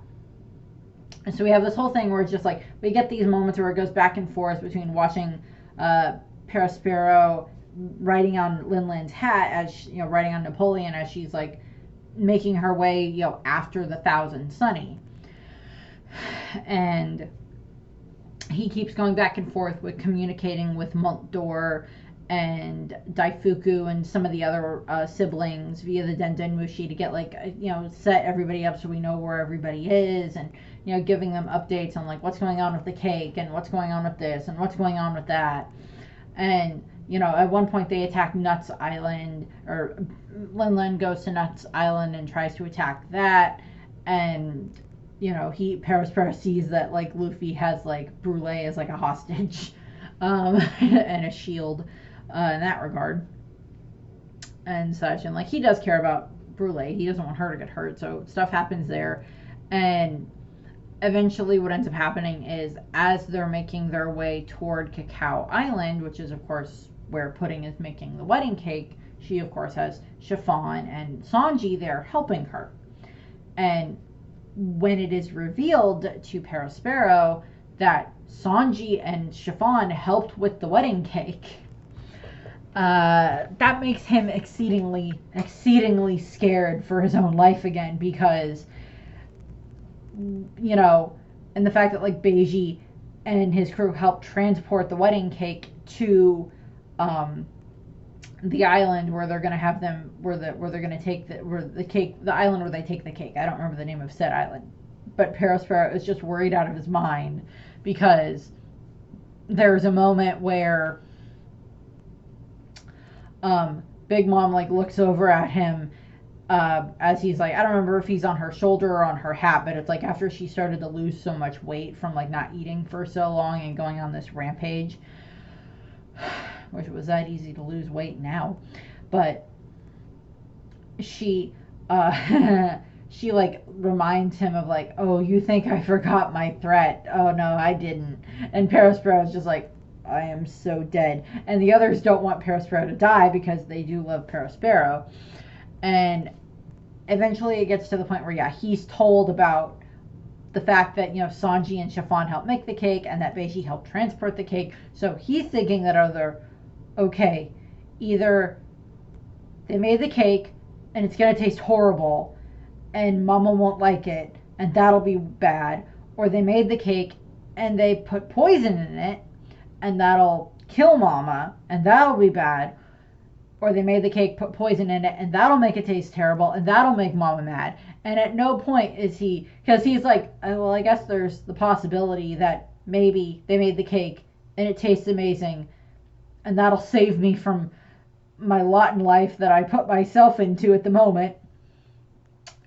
And so we have this whole thing where it's just like, we get these moments where it goes back and forth between watching Perospero riding on Linlin's hat, as, you know, riding on Napoleon, as she's, like, making her way, you know, after the Thousand Sunny. And he keeps going back and forth with communicating with Montdor and Daifuku and some of the other siblings via the Denden Mushi to get, like, you know, set everybody up so we know where everybody is, and, you know, giving them updates on, like, what's going on with the cake and what's going on with this and what's going on with that. And, you know, at one point they attack Nuts Island, or Linlin goes to Nuts Island and tries to attack that, and, you know, Perospero sees that, like, Luffy has, like, Brule as, like, a hostage, and a shield, in that regard, and such, and, like, he does care about Brule, he doesn't want her to get hurt, so stuff happens there, and eventually what ends up happening is, as they're making their way toward Cacao Island, which is of course where Pudding is making the wedding cake, she of course has Chiffon and Sanji there helping her. And when it is revealed to Perospero that Sanji and Chiffon helped with the wedding cake, that makes him exceedingly scared for his own life again, because, you know, and the fact that like Beiji and his crew helped transport the wedding cake to the island where they're gonna have them, where they're gonna take the island where they take the cake. I don't remember the name of said island, but Perospero is just worried out of his mind, because there's a moment where Big Mom like looks over at him as he's like, I don't remember if he's on her shoulder or on her hat, but it's like after she started to lose so much weight from like not eating for so long and going on this rampage. Wish it was that easy to lose weight now. But she she like reminds him of like, oh, you think I forgot my threat? Oh no, I didn't. And Perospero is just like, I am so dead. And the others don't want Perospero to die because they do love Perospero. And eventually it gets to the point where, yeah, he's told about the fact that, you know, Sanji and Chiffon helped make the cake and that Beiji helped transport the cake. So he's thinking that okay, either they made the cake and it's going to taste horrible and Mama won't like it and that'll be bad, or they made the cake and they put poison in it and that'll kill Mama and that'll be bad, or they made the cake, put poison in it, and that'll make it taste terrible, and that'll make Mama mad. And at no point is he, because he's like, well, I guess there's the possibility that maybe they made the cake and it tastes amazing, and that'll save me from my lot in life that I put myself into at the moment,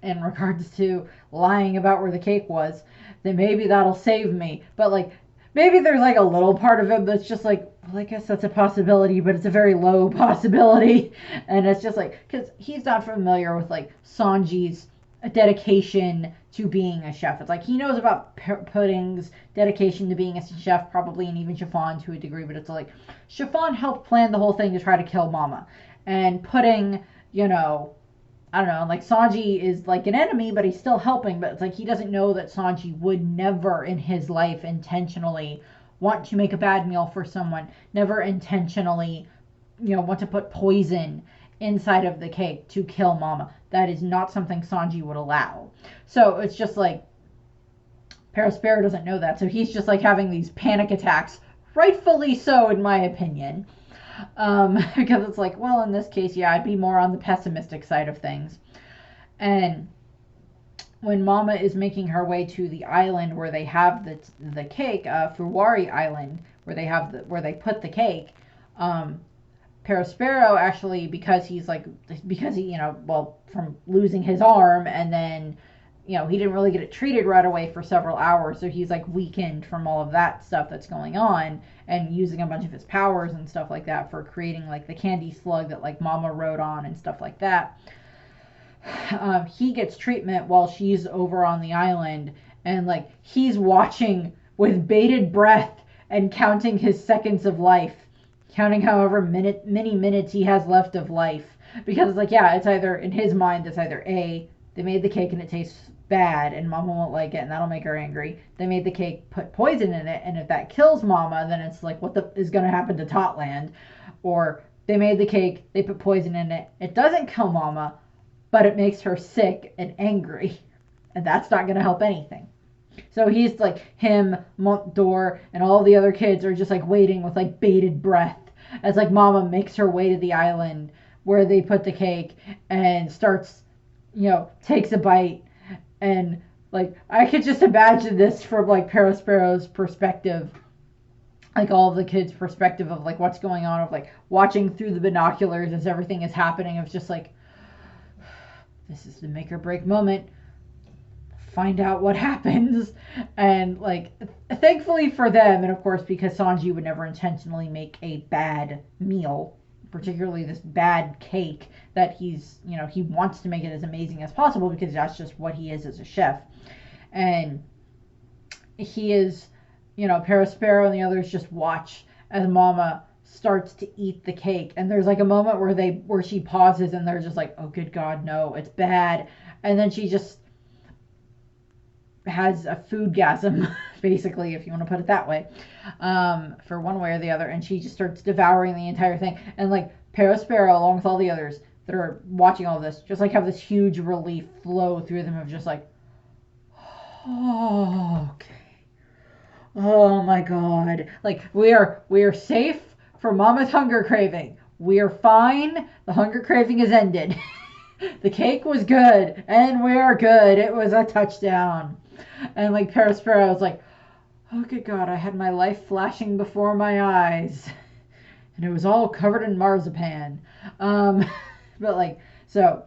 in regards to lying about where the cake was, then maybe that'll save me. But like, maybe there's like a little part of him that's just like, well, I guess that's a possibility, but it's a very low possibility. And it's just like, because he's not familiar with like Sanji's dedication to being a chef. It's like he knows about Pudding's dedication to being a chef, probably, and even Chiffon to a degree, but it's like Chiffon helped plan the whole thing to try to kill Mama. And Pudding, you know, I don't know, like Sanji is like an enemy, but he's still helping. But it's like he doesn't know that Sanji would never in his life intentionally want to make a bad meal for someone, never intentionally, you know, want to put poison inside of the cake to kill Mama. That is not something Sanji would allow. So it's just like Perospero doesn't know that. So he's just like having these panic attacks, rightfully so, in my opinion. Because it's like, well, in this case, yeah, I'd be more on the pessimistic side of things. And when Mama is making her way to the island where they have the cake, Fuwari Island, where they put the cake, Perospero actually, because he, you know, well, from losing his arm, and then, you know, he didn't really get it treated right away for several hours, so he's like weakened from all of that stuff that's going on, and using a bunch of his powers and stuff like that for creating like the candy slug that like Mama rode on and stuff like that. He gets treatment while she's over on the island, and like he's watching with bated breath and counting his seconds of life, counting however many minutes he has left of life, because it's like, yeah, it's either, in his mind, it's either A, they made the cake and it tastes bad and Mama won't like it and that'll make her angry. They made the cake, put poison in it, and if that kills Mama, then it's like, what is going to happen to Totland? Or they made the cake, they put poison in it, it doesn't kill Mama, but it makes her sick and angry, and that's not going to help anything. So he's like, him, Montdor, and all the other kids are just like waiting with like bated breath as like Mama makes her way to the island where they put the cake and starts, you know, takes a bite. And like, I could just imagine this from like Perospero's perspective, like all of the kids' perspective of like what's going on, of like watching through the binoculars as everything is happening, of just like, this is the make or break moment, find out what happens. And like, thankfully for them, and of course because Sanji would never intentionally make a bad meal, particularly this bad cake, that he's, you know, he wants to make it as amazing as possible because that's just what he is as a chef. And he is, Perospero and the others just watch as Mama starts to eat the cake. And there's like a moment where she pauses and they're just like, oh, good God, no, it's bad. And then she just has a foodgasm, basically, if you want to put it that way, for one way or the other. And she just starts devouring the entire thing. And like Perospero, along with all the others that are watching all this, just like have this huge relief flow through them of just like, oh, okay. Oh my God. Like we are safe for Mama's hunger craving. We are fine. The hunger craving is ended. The cake was good and we are good. It was a touchdown. And like Perospero was like, oh good God, I had my life flashing before my eyes. And it was all covered in marzipan. But like, so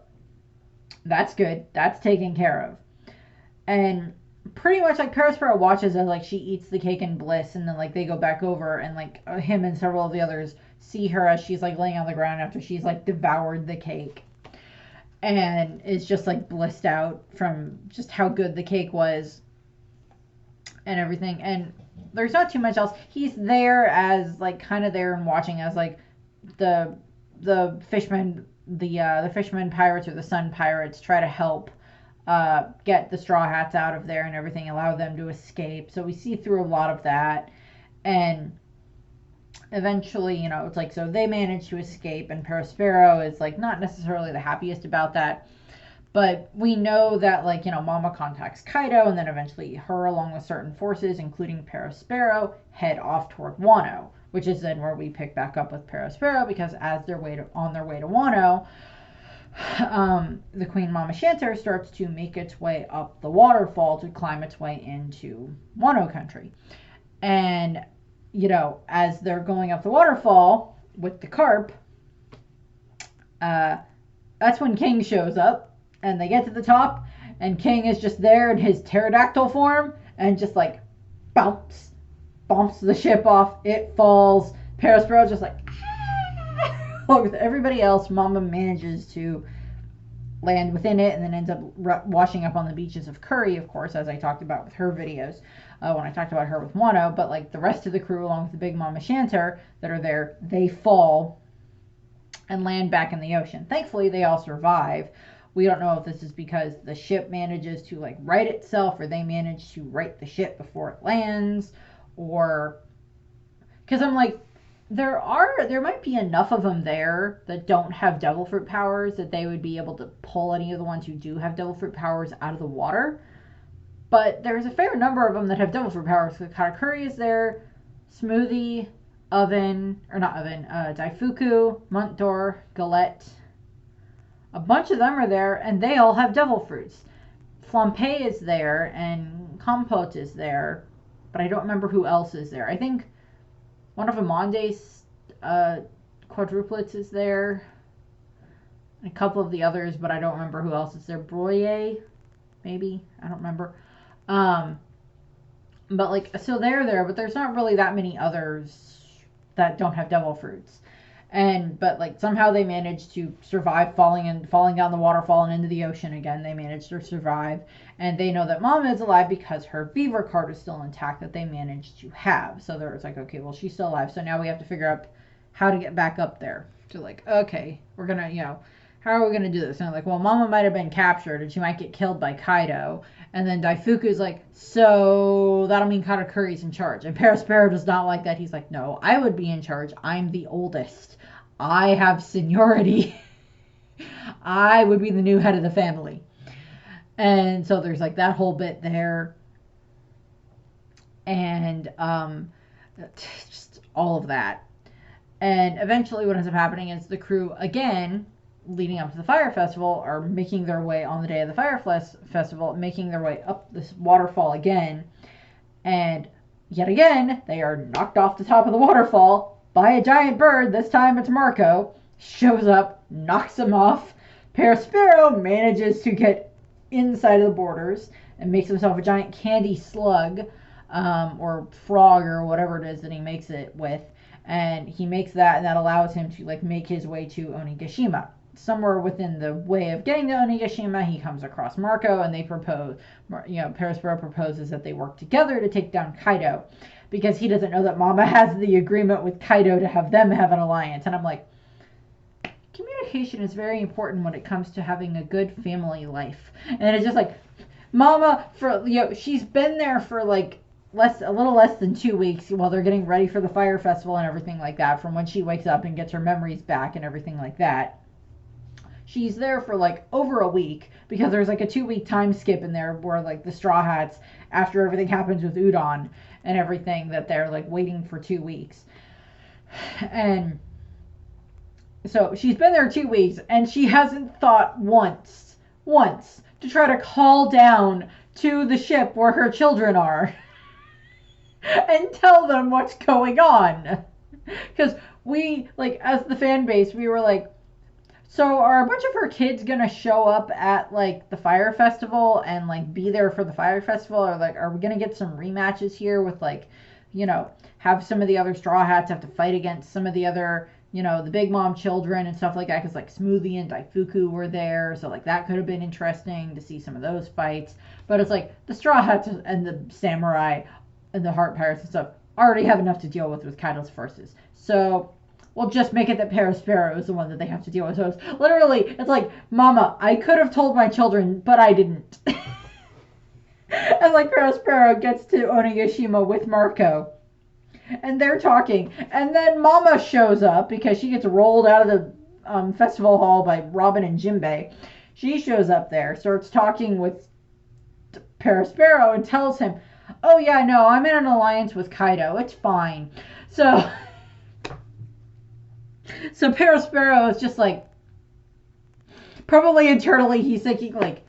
that's good. That's taken care of. And pretty much like Perospero watches as like she eats the cake in bliss, and then like they go back over and like him and several of the others see her as she's like laying on the ground after she's like devoured the cake, and is just like blissed out from just how good the cake was and everything. And there's not too much else. He's there as like kind of there and watching as like the fishmen, the fishermen pirates or the sun pirates try to help get the straw hats out of there and everything, allow them to escape. So we see through a lot of that, and eventually, it's like, so they manage to escape, and Perospero is like not necessarily the happiest about that, but we know that like, Mama contacts Kaido, and then eventually her along with certain forces, including Perospero, head off toward Wano, which is then where we pick back up with Perospero, because as on their way to Wano, the Queen Mama Shantar starts to make its way up the waterfall to climb its way into Wano country. And, as they're going up the waterfall with the carp, that's when King shows up, and they get to the top, and King is just there in his pterodactyl form, and just like bumps the ship off. It falls. Perospero just like, with everybody else, Mama manages to land within it, and then ends up washing up on the beaches of Curry, of course, as I talked about with her videos when I talked about her with Wano. But like the rest of the crew, along with the big Mama Shantar that are there, they fall and land back in the ocean. Thankfully, they all survive. We don't know if this is because the ship manages to like right itself, or they manage to right the ship before it lands, or because I'm like, there might be enough of them there that don't have devil fruit powers that they would be able to pull any of the ones who do have devil fruit powers out of the water. But there's a fair number of them that have devil fruit powers. So Katakuri is there, Smoothie, Daifuku, Muntdor, Galette. A bunch of them are there, and they all have devil fruits. Flampe is there, and Compote is there, but I don't remember who else is there. I think one of Amande's quadruplets is there. A couple of the others, but I don't remember who else is there. Broye, maybe? I don't remember. But like, so they're there, but there's not really that many others that don't have devil fruits. But like somehow they managed to survive falling down the waterfall and into the ocean again. They managed to survive, and they know that Mama is alive because her beaver card is still intact that they managed to have. So it's like, okay, well, she's still alive. So now we have to figure out how to get back up there. So like, okay, we're gonna, how are we gonna do this? And I'm like, well, Mama might have been captured and she might get killed by Kaido. And then Daifuku's like, so that'll mean Katakuri's in charge. And Perospero does not like that. He's like, no, I would be in charge. I'm the oldest. I have seniority. I would be the new head of the family. And so there's like that whole bit there. And just all of that. And eventually what ends up happening is the crew, again, leading up to the Fire Festival, are making their way on the day of the Fire Festival, making their way up this waterfall again. And yet again, they are knocked off the top of the waterfall by a giant bird. This time it's Marco. Shows up, knocks him off. Perospero manages to get inside of the borders and makes himself a giant candy slug, or frog, or whatever it is that he makes it with. And he makes that, and that allows him to like make his way to Onigashima. somewhere within the way of getting to Onigashima, he comes across Marco, and they propose, Perospero proposes that they work together to take down Kaido, because he doesn't know that Mama has the agreement with Kaido to have them have an alliance. And I'm like, communication is very important when it comes to having a good family life. And it's just like, Mama, she's been there for like a little less than 2 weeks while they're getting ready for the fire festival and everything like that, from when she wakes up and gets her memories back and everything like that. She's there for like over a week, because there's like a 2-week time skip in there where like the Straw Hats, after everything happens with Udon and everything, that they're like waiting for 2 weeks. And so she's been there 2 weeks, and she hasn't thought once to try to call down to the ship where her children are and tell them what's going on. Because we, like, as the fan base, we were like, so are a bunch of her kids gonna show up at like the fire festival and like be there for the fire festival, or like are we gonna get some rematches here with like, have some of the other Straw Hats have to fight against some of the other, the Big Mom children and stuff like that, because like Smoothie and Daifuku were there, so like that could have been interesting to see some of those fights. But it's like the Straw Hats and the Samurai and the Heart Pirates and stuff already have enough to deal with Kaido's forces, so we'll just make it that Perospero is the one that they have to deal with. So it's literally, it's like, Mama, I could have told my children, but I didn't. And like Perospero gets to Onigashima with Marco, and they're talking, and then Mama shows up because she gets rolled out of the festival hall by Robin and Jinbei. She shows up there, starts talking with Perospero, and tells him, oh yeah, no, I'm in an alliance with Kaido, it's fine. So Perospero is just like, probably internally he's thinking like,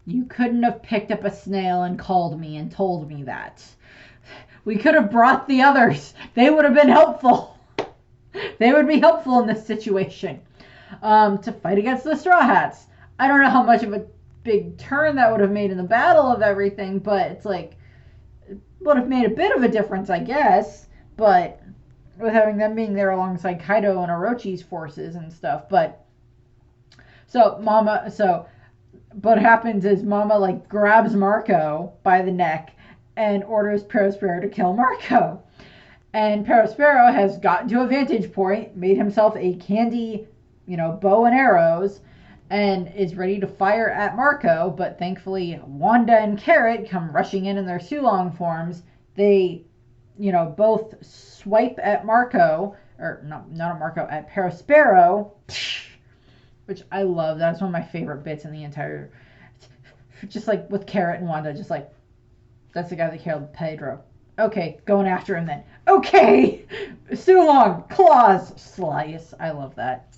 you couldn't have picked up a snail and called me and told me that. We could have brought the others. They would have been helpful. They would be helpful in this situation. To fight against the Straw Hats. I don't know how much of a big turn that would have made in the battle of everything, but it's like, it would have made a bit of a difference, I guess. But with having them being there alongside Kaido and Orochi's forces and stuff. But what happens is Mama like grabs Marco by the neck and orders Perospero to kill Marco. And Perospero has gotten to a vantage point, made himself a candy, bow and arrows, and is ready to fire at Marco. But thankfully, Wanda and Carrot come rushing in their Sulong forms. They, both swipe at Marco, or not at Marco, at Perospero, which I love. That's one of my favorite bits in the entire, just like with Carrot and Wanda, just like, that's the guy that killed Pedro. Okay, going after him then. Okay! Sulong, claws, slice. I love that.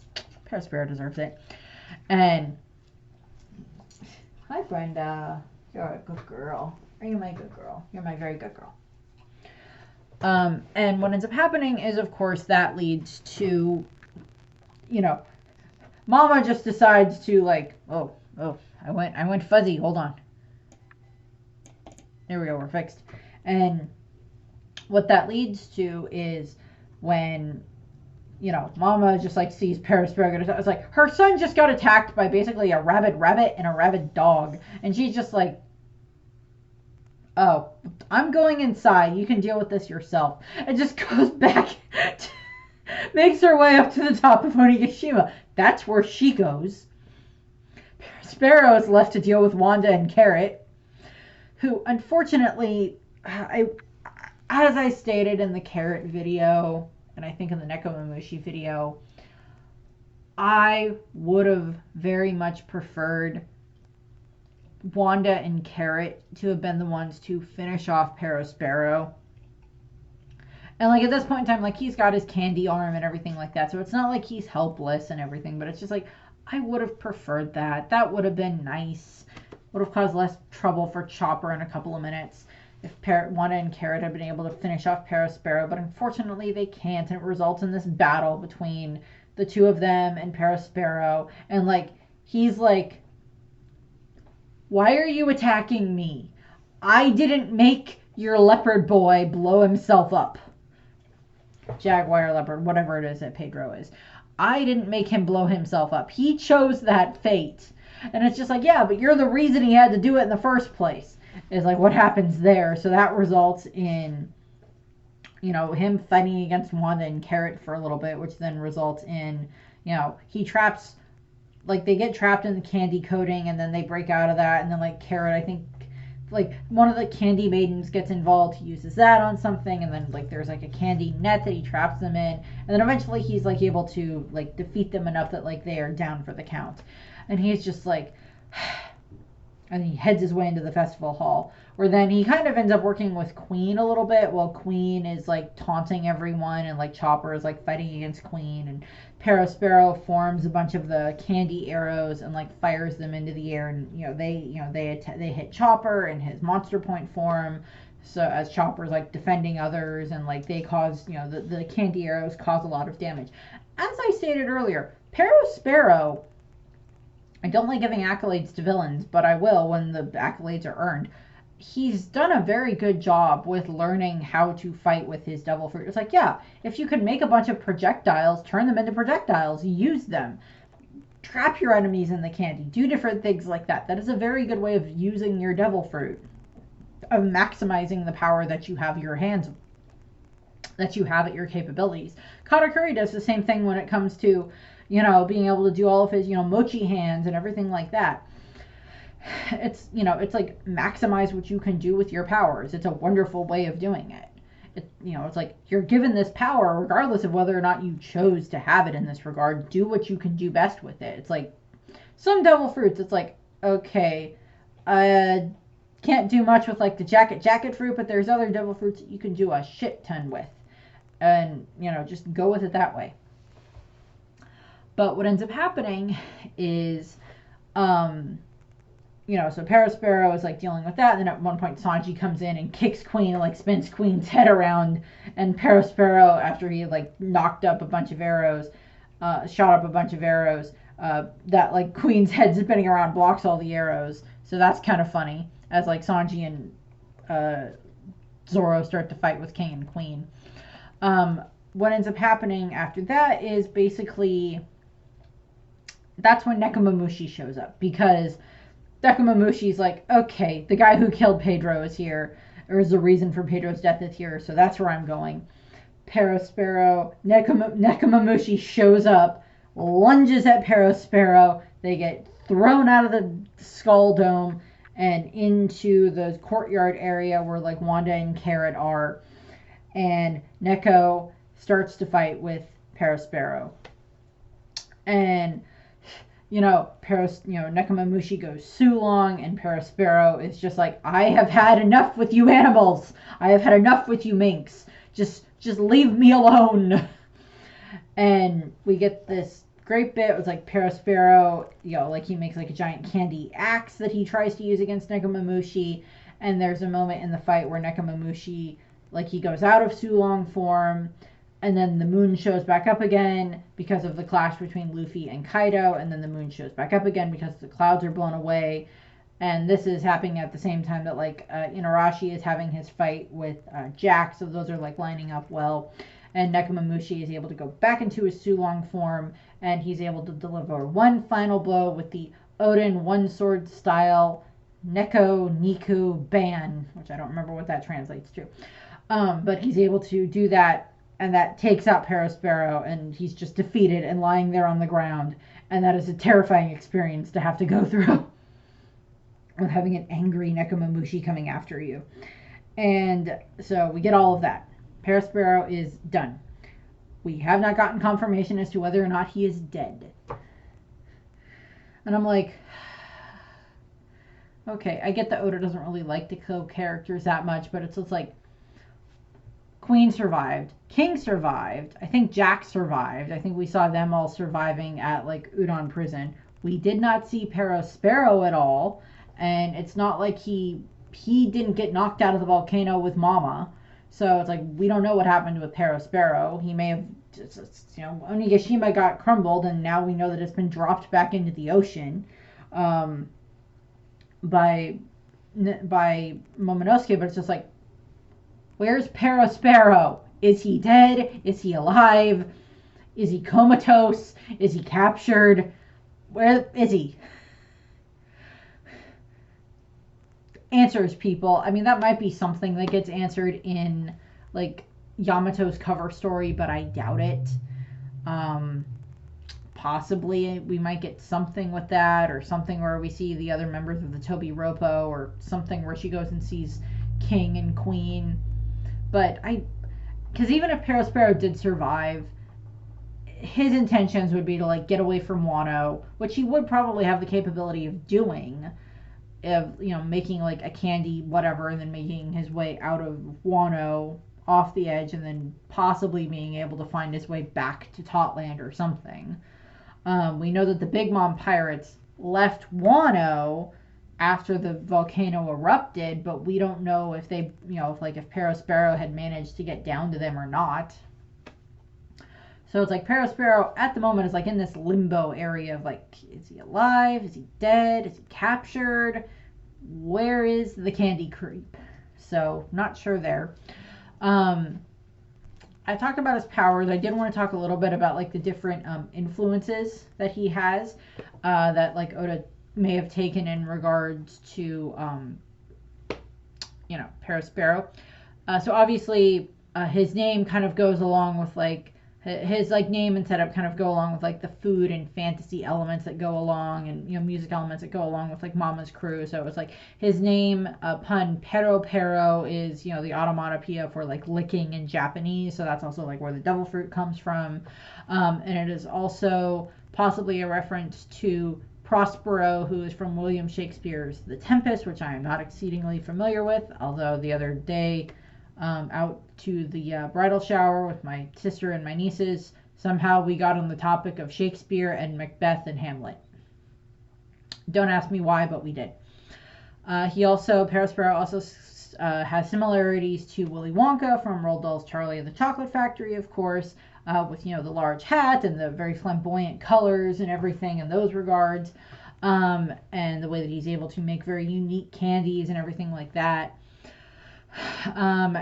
Perospero deserves it. And, hi Brenda. You're a good girl. Are you my good girl? You're my very good girl. And what ends up happening is, of course, that leads to, Mama just decides to like, oh, I went fuzzy. Hold on. There we go. We're fixed. And what that leads to is when, Mama just like sees Perospero get, it's like her son just got attacked by basically a rabid rabbit and a rabid dog, and she's just like, oh, I'm going inside. You can deal with this yourself. And just goes back, makes her way up to the top of Onigashima. That's where she goes. Perospero is left to deal with Wanda and Carrot, who, unfortunately, as I stated in the Carrot video, and I think in the Nekomamushi video, I would have very much preferred Wanda and Carrot to have been the ones to finish off Perospero. And like at this point in time, like he's got his candy arm and everything like that, so it's not like he's helpless and everything, but it's just like, I would have preferred that. That would have been nice. Would have caused less trouble for Chopper in a couple of minutes if Wanda and Carrot had been able to finish off Perospero, but unfortunately they can't, and it results in this battle between the two of them and Perospero, and like, he's like, why are you attacking me? I didn't make your leopard boy blow himself up. Jaguar, leopard, whatever it is that Pedro is. I didn't make him blow himself up. He chose that fate. And it's just like, yeah, but you're the reason he had to do it in the first place. Is like what happens there. So that results in, you know, him fighting against Wanda and Carrot for a little bit, which then results in, you know, he traps, like, they get trapped in the candy coating, and then they break out of that, and then, like, Carrot, I think, like, one of the candy maidens gets involved. He uses that on something, and then, like, there's, like, a candy net that he traps them in, and then eventually he's, like, able to, like, defeat them enough that, like, they are down for the count. And he's just, like, and he heads his way into the festival hall, where then he kind of ends up working with Queen a little bit, while Queen is, like, taunting everyone, and, like, Chopper is, like, fighting against Queen, and Perospero forms a bunch of the candy arrows and, like, fires them into the air, and, they hit Chopper in his monster point form, so as Chopper's, like, defending others, and, like, they cause, the candy arrows cause a lot of damage. As I stated earlier, Perospero, I don't like giving accolades to villains, but I will when the accolades are earned. He's done a very good job with learning how to fight with his devil fruit. It's like, yeah, if you can make a bunch of projectiles, turn them into projectiles, use them, trap your enemies in the candy, do different things like that. That is a very good way of using your devil fruit, of maximizing the power that you have your hands, that you have at your capabilities. Katakuri does the same thing when it comes to, being able to do all of his, mochi hands and everything like that. It's, it's like maximize what you can do with your powers. It's a wonderful way of doing it. It's like you're given this power regardless of whether or not you chose to have it in this regard. Do what you can do best with it. It's like some devil fruits, it's like, okay, I can't do much with like the jacket fruit, but there's other devil fruits that you can do a shit ton with. And, just go with it that way. But what ends up happening is, so Perospero is like dealing with that, and then at one point Sanji comes in and kicks Queen and like spins Queen's head around, and Perospero, after he like knocked up a bunch of arrows, shot up a bunch of arrows, that like Queen's head spinning around blocks all the arrows. So that's kind of funny, as like Sanji and Zoro start to fight with King and Queen. What ends up happening after that is basically that's when Nekomamushi shows up, because Nekomamushi's like, okay, the guy who killed Pedro is here, or is the reason for Pedro's death is here, so that's where I'm going. Perospero, Nekomamushi shows up, lunges at Perospero, they get thrown out of the Skull Dome and into the courtyard area where like Wanda and Carrot are, and Neko starts to fight with Perospero. And Nekomamushi goes Sulong, and Perospero is just like, I have had enough with you animals. I have had enough with you minks. Just leave me alone. And we get this great bit. It was like Perospero, like he makes like a giant candy axe that he tries to use against Nekomamushi. And there's a moment in the fight where Nekomamushi, like he goes out of Sulong form, and then the moon shows back up again because of the clash between Luffy and Kaido, and then the moon shows back up again because the clouds are blown away. And this is happening at the same time that like Inarashi is having his fight with Jack, so those are like lining up well. And Nekomamushi is able to go back into his Sulong form, and he's able to deliver one final blow with the Odin one sword style Neko Niku Ban, which I don't remember what that translates to. But he's able to do that, and that takes out Perospero, and he's just defeated and lying there on the ground. And that is a terrifying experience to have to go through, with having an angry Nekomamushi coming after you. And so we get all of that. Perospero is done. We have not gotten confirmation as to whether or not he is dead. And I'm like, okay, I get that Oda doesn't really like to kill characters that much, but it's just like, Queen survived. King survived. I think Jack survived. I think we saw them all surviving at like Udon prison. We did not see Perospero at all, and it's not like he didn't get knocked out of the volcano with Mama. So it's like we don't know what happened with Perospero. He may have Onigashima got crumbled, and now we know that it's been dropped back into the ocean by Momonosuke, but it's just like, where's Perospero? Is he dead? Is he alive? Is he comatose? Is he captured? Where is he? Answers, people. I mean, that might be something that gets answered in like Yamato's cover story, but I doubt it. Possibly we might get something with that, or something where we see the other members of the Toby Ropo, or something where she goes and sees King and Queen. But because even if Perospero did survive, his intentions would be to like get away from Wano, which he would probably have the capability of doing, of making like a candy whatever, and then making his way out of Wano off the edge, and then possibly being able to find his way back to Totland or something. We know that the Big Mom pirates left Wano after the volcano erupted, but we don't know if they, if Perospero had managed to get down to them or not. So it's like Perospero at the moment is like in this limbo area of like, is he alive? Is he dead? Is he captured? Where is the candy creep? So not sure there. I talked about his powers. I did want to talk a little bit about like the different influences that he has, that like Oda may have taken in regards to Perospero. So obviously his name kind of goes along with like his like name and setup kind of go along with like the food and fantasy elements that go along, and music elements that go along with like Mama's Crew. So it's like his name pun Perospero is the automatopoeia for like licking in Japanese, so that's also like where the devil fruit comes from, and it is also possibly a reference to Prospero, who is from William Shakespeare's The Tempest, which I am not exceedingly familiar with, although the other day out to the bridal shower with my sister and my nieces, somehow we got on the topic of Shakespeare and Macbeth and Hamlet. Don't ask me why, but we did. Perospero also has similarities to Willy Wonka from Roald Dahl's Charlie and the Chocolate Factory, of course, with the large hat and the very flamboyant colors and everything in those regards, and the way that he's able to make very unique candies and everything like that.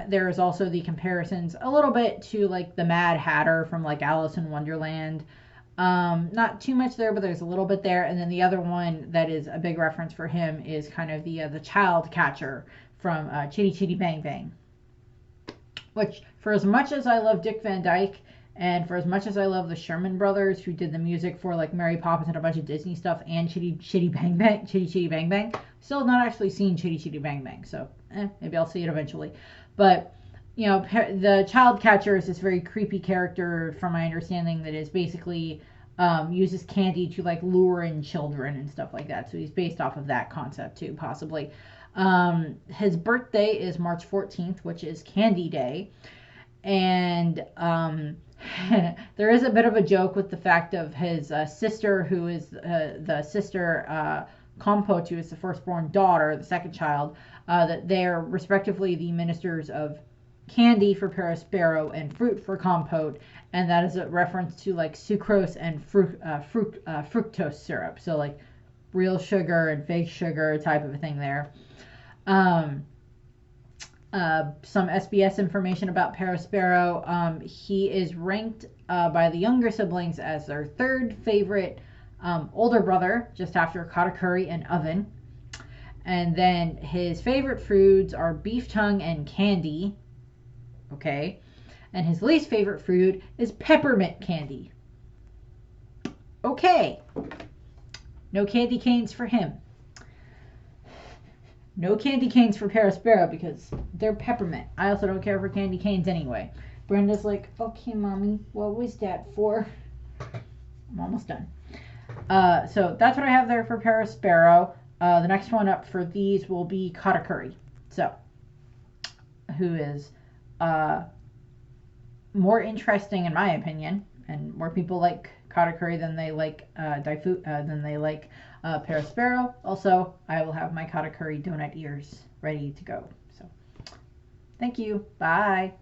There's also the comparisons a little bit to like the Mad Hatter from like Alice in Wonderland. Not too much there, but there's a little bit there. And then the other one that is a big reference for him is kind of the child catcher from Chitty Chitty Bang Bang. Which, for as much as I love Dick Van Dyke, and for as much as I love the Sherman Brothers, who did the music for like Mary Poppins and a bunch of Disney stuff, and Chitty Chitty Bang Bang, still have not actually seen Chitty Chitty Bang Bang. So maybe I'll see it eventually. But the child catcher is this very creepy character, from my understanding, that is basically uses candy to like lure in children and stuff like that. So he's based off of that concept too, possibly. His birthday is March 14th, which is Candy Day. And there is a bit of a joke with the fact of his sister, who is the sister Compote, who is the firstborn daughter, the second child, that they're respectively the ministers of candy for Perospero and fruit for Compote, and that is a reference to like sucrose and fructose syrup, so like real sugar and fake sugar type of a thing there. Some SBS information about Perospero. He is ranked by the younger siblings as their third favorite older brother, just after Katakuri and Oven. And then his favorite foods are beef tongue and candy. Okay. And his least favorite food is peppermint candy. Okay. No candy canes for him. No candy canes for Perospero because they're peppermint. I also don't care for candy canes anyway. Brenda's like, okay, mommy, what was that for? I'm almost done. So that's what I have there for Perospero. The next one up for these will be Katakuri. So, who is more interesting in my opinion, and more people like Katakuri than they like Perospero. Also, I will have my Katakuri donut ears ready to go. So, thank you. Bye.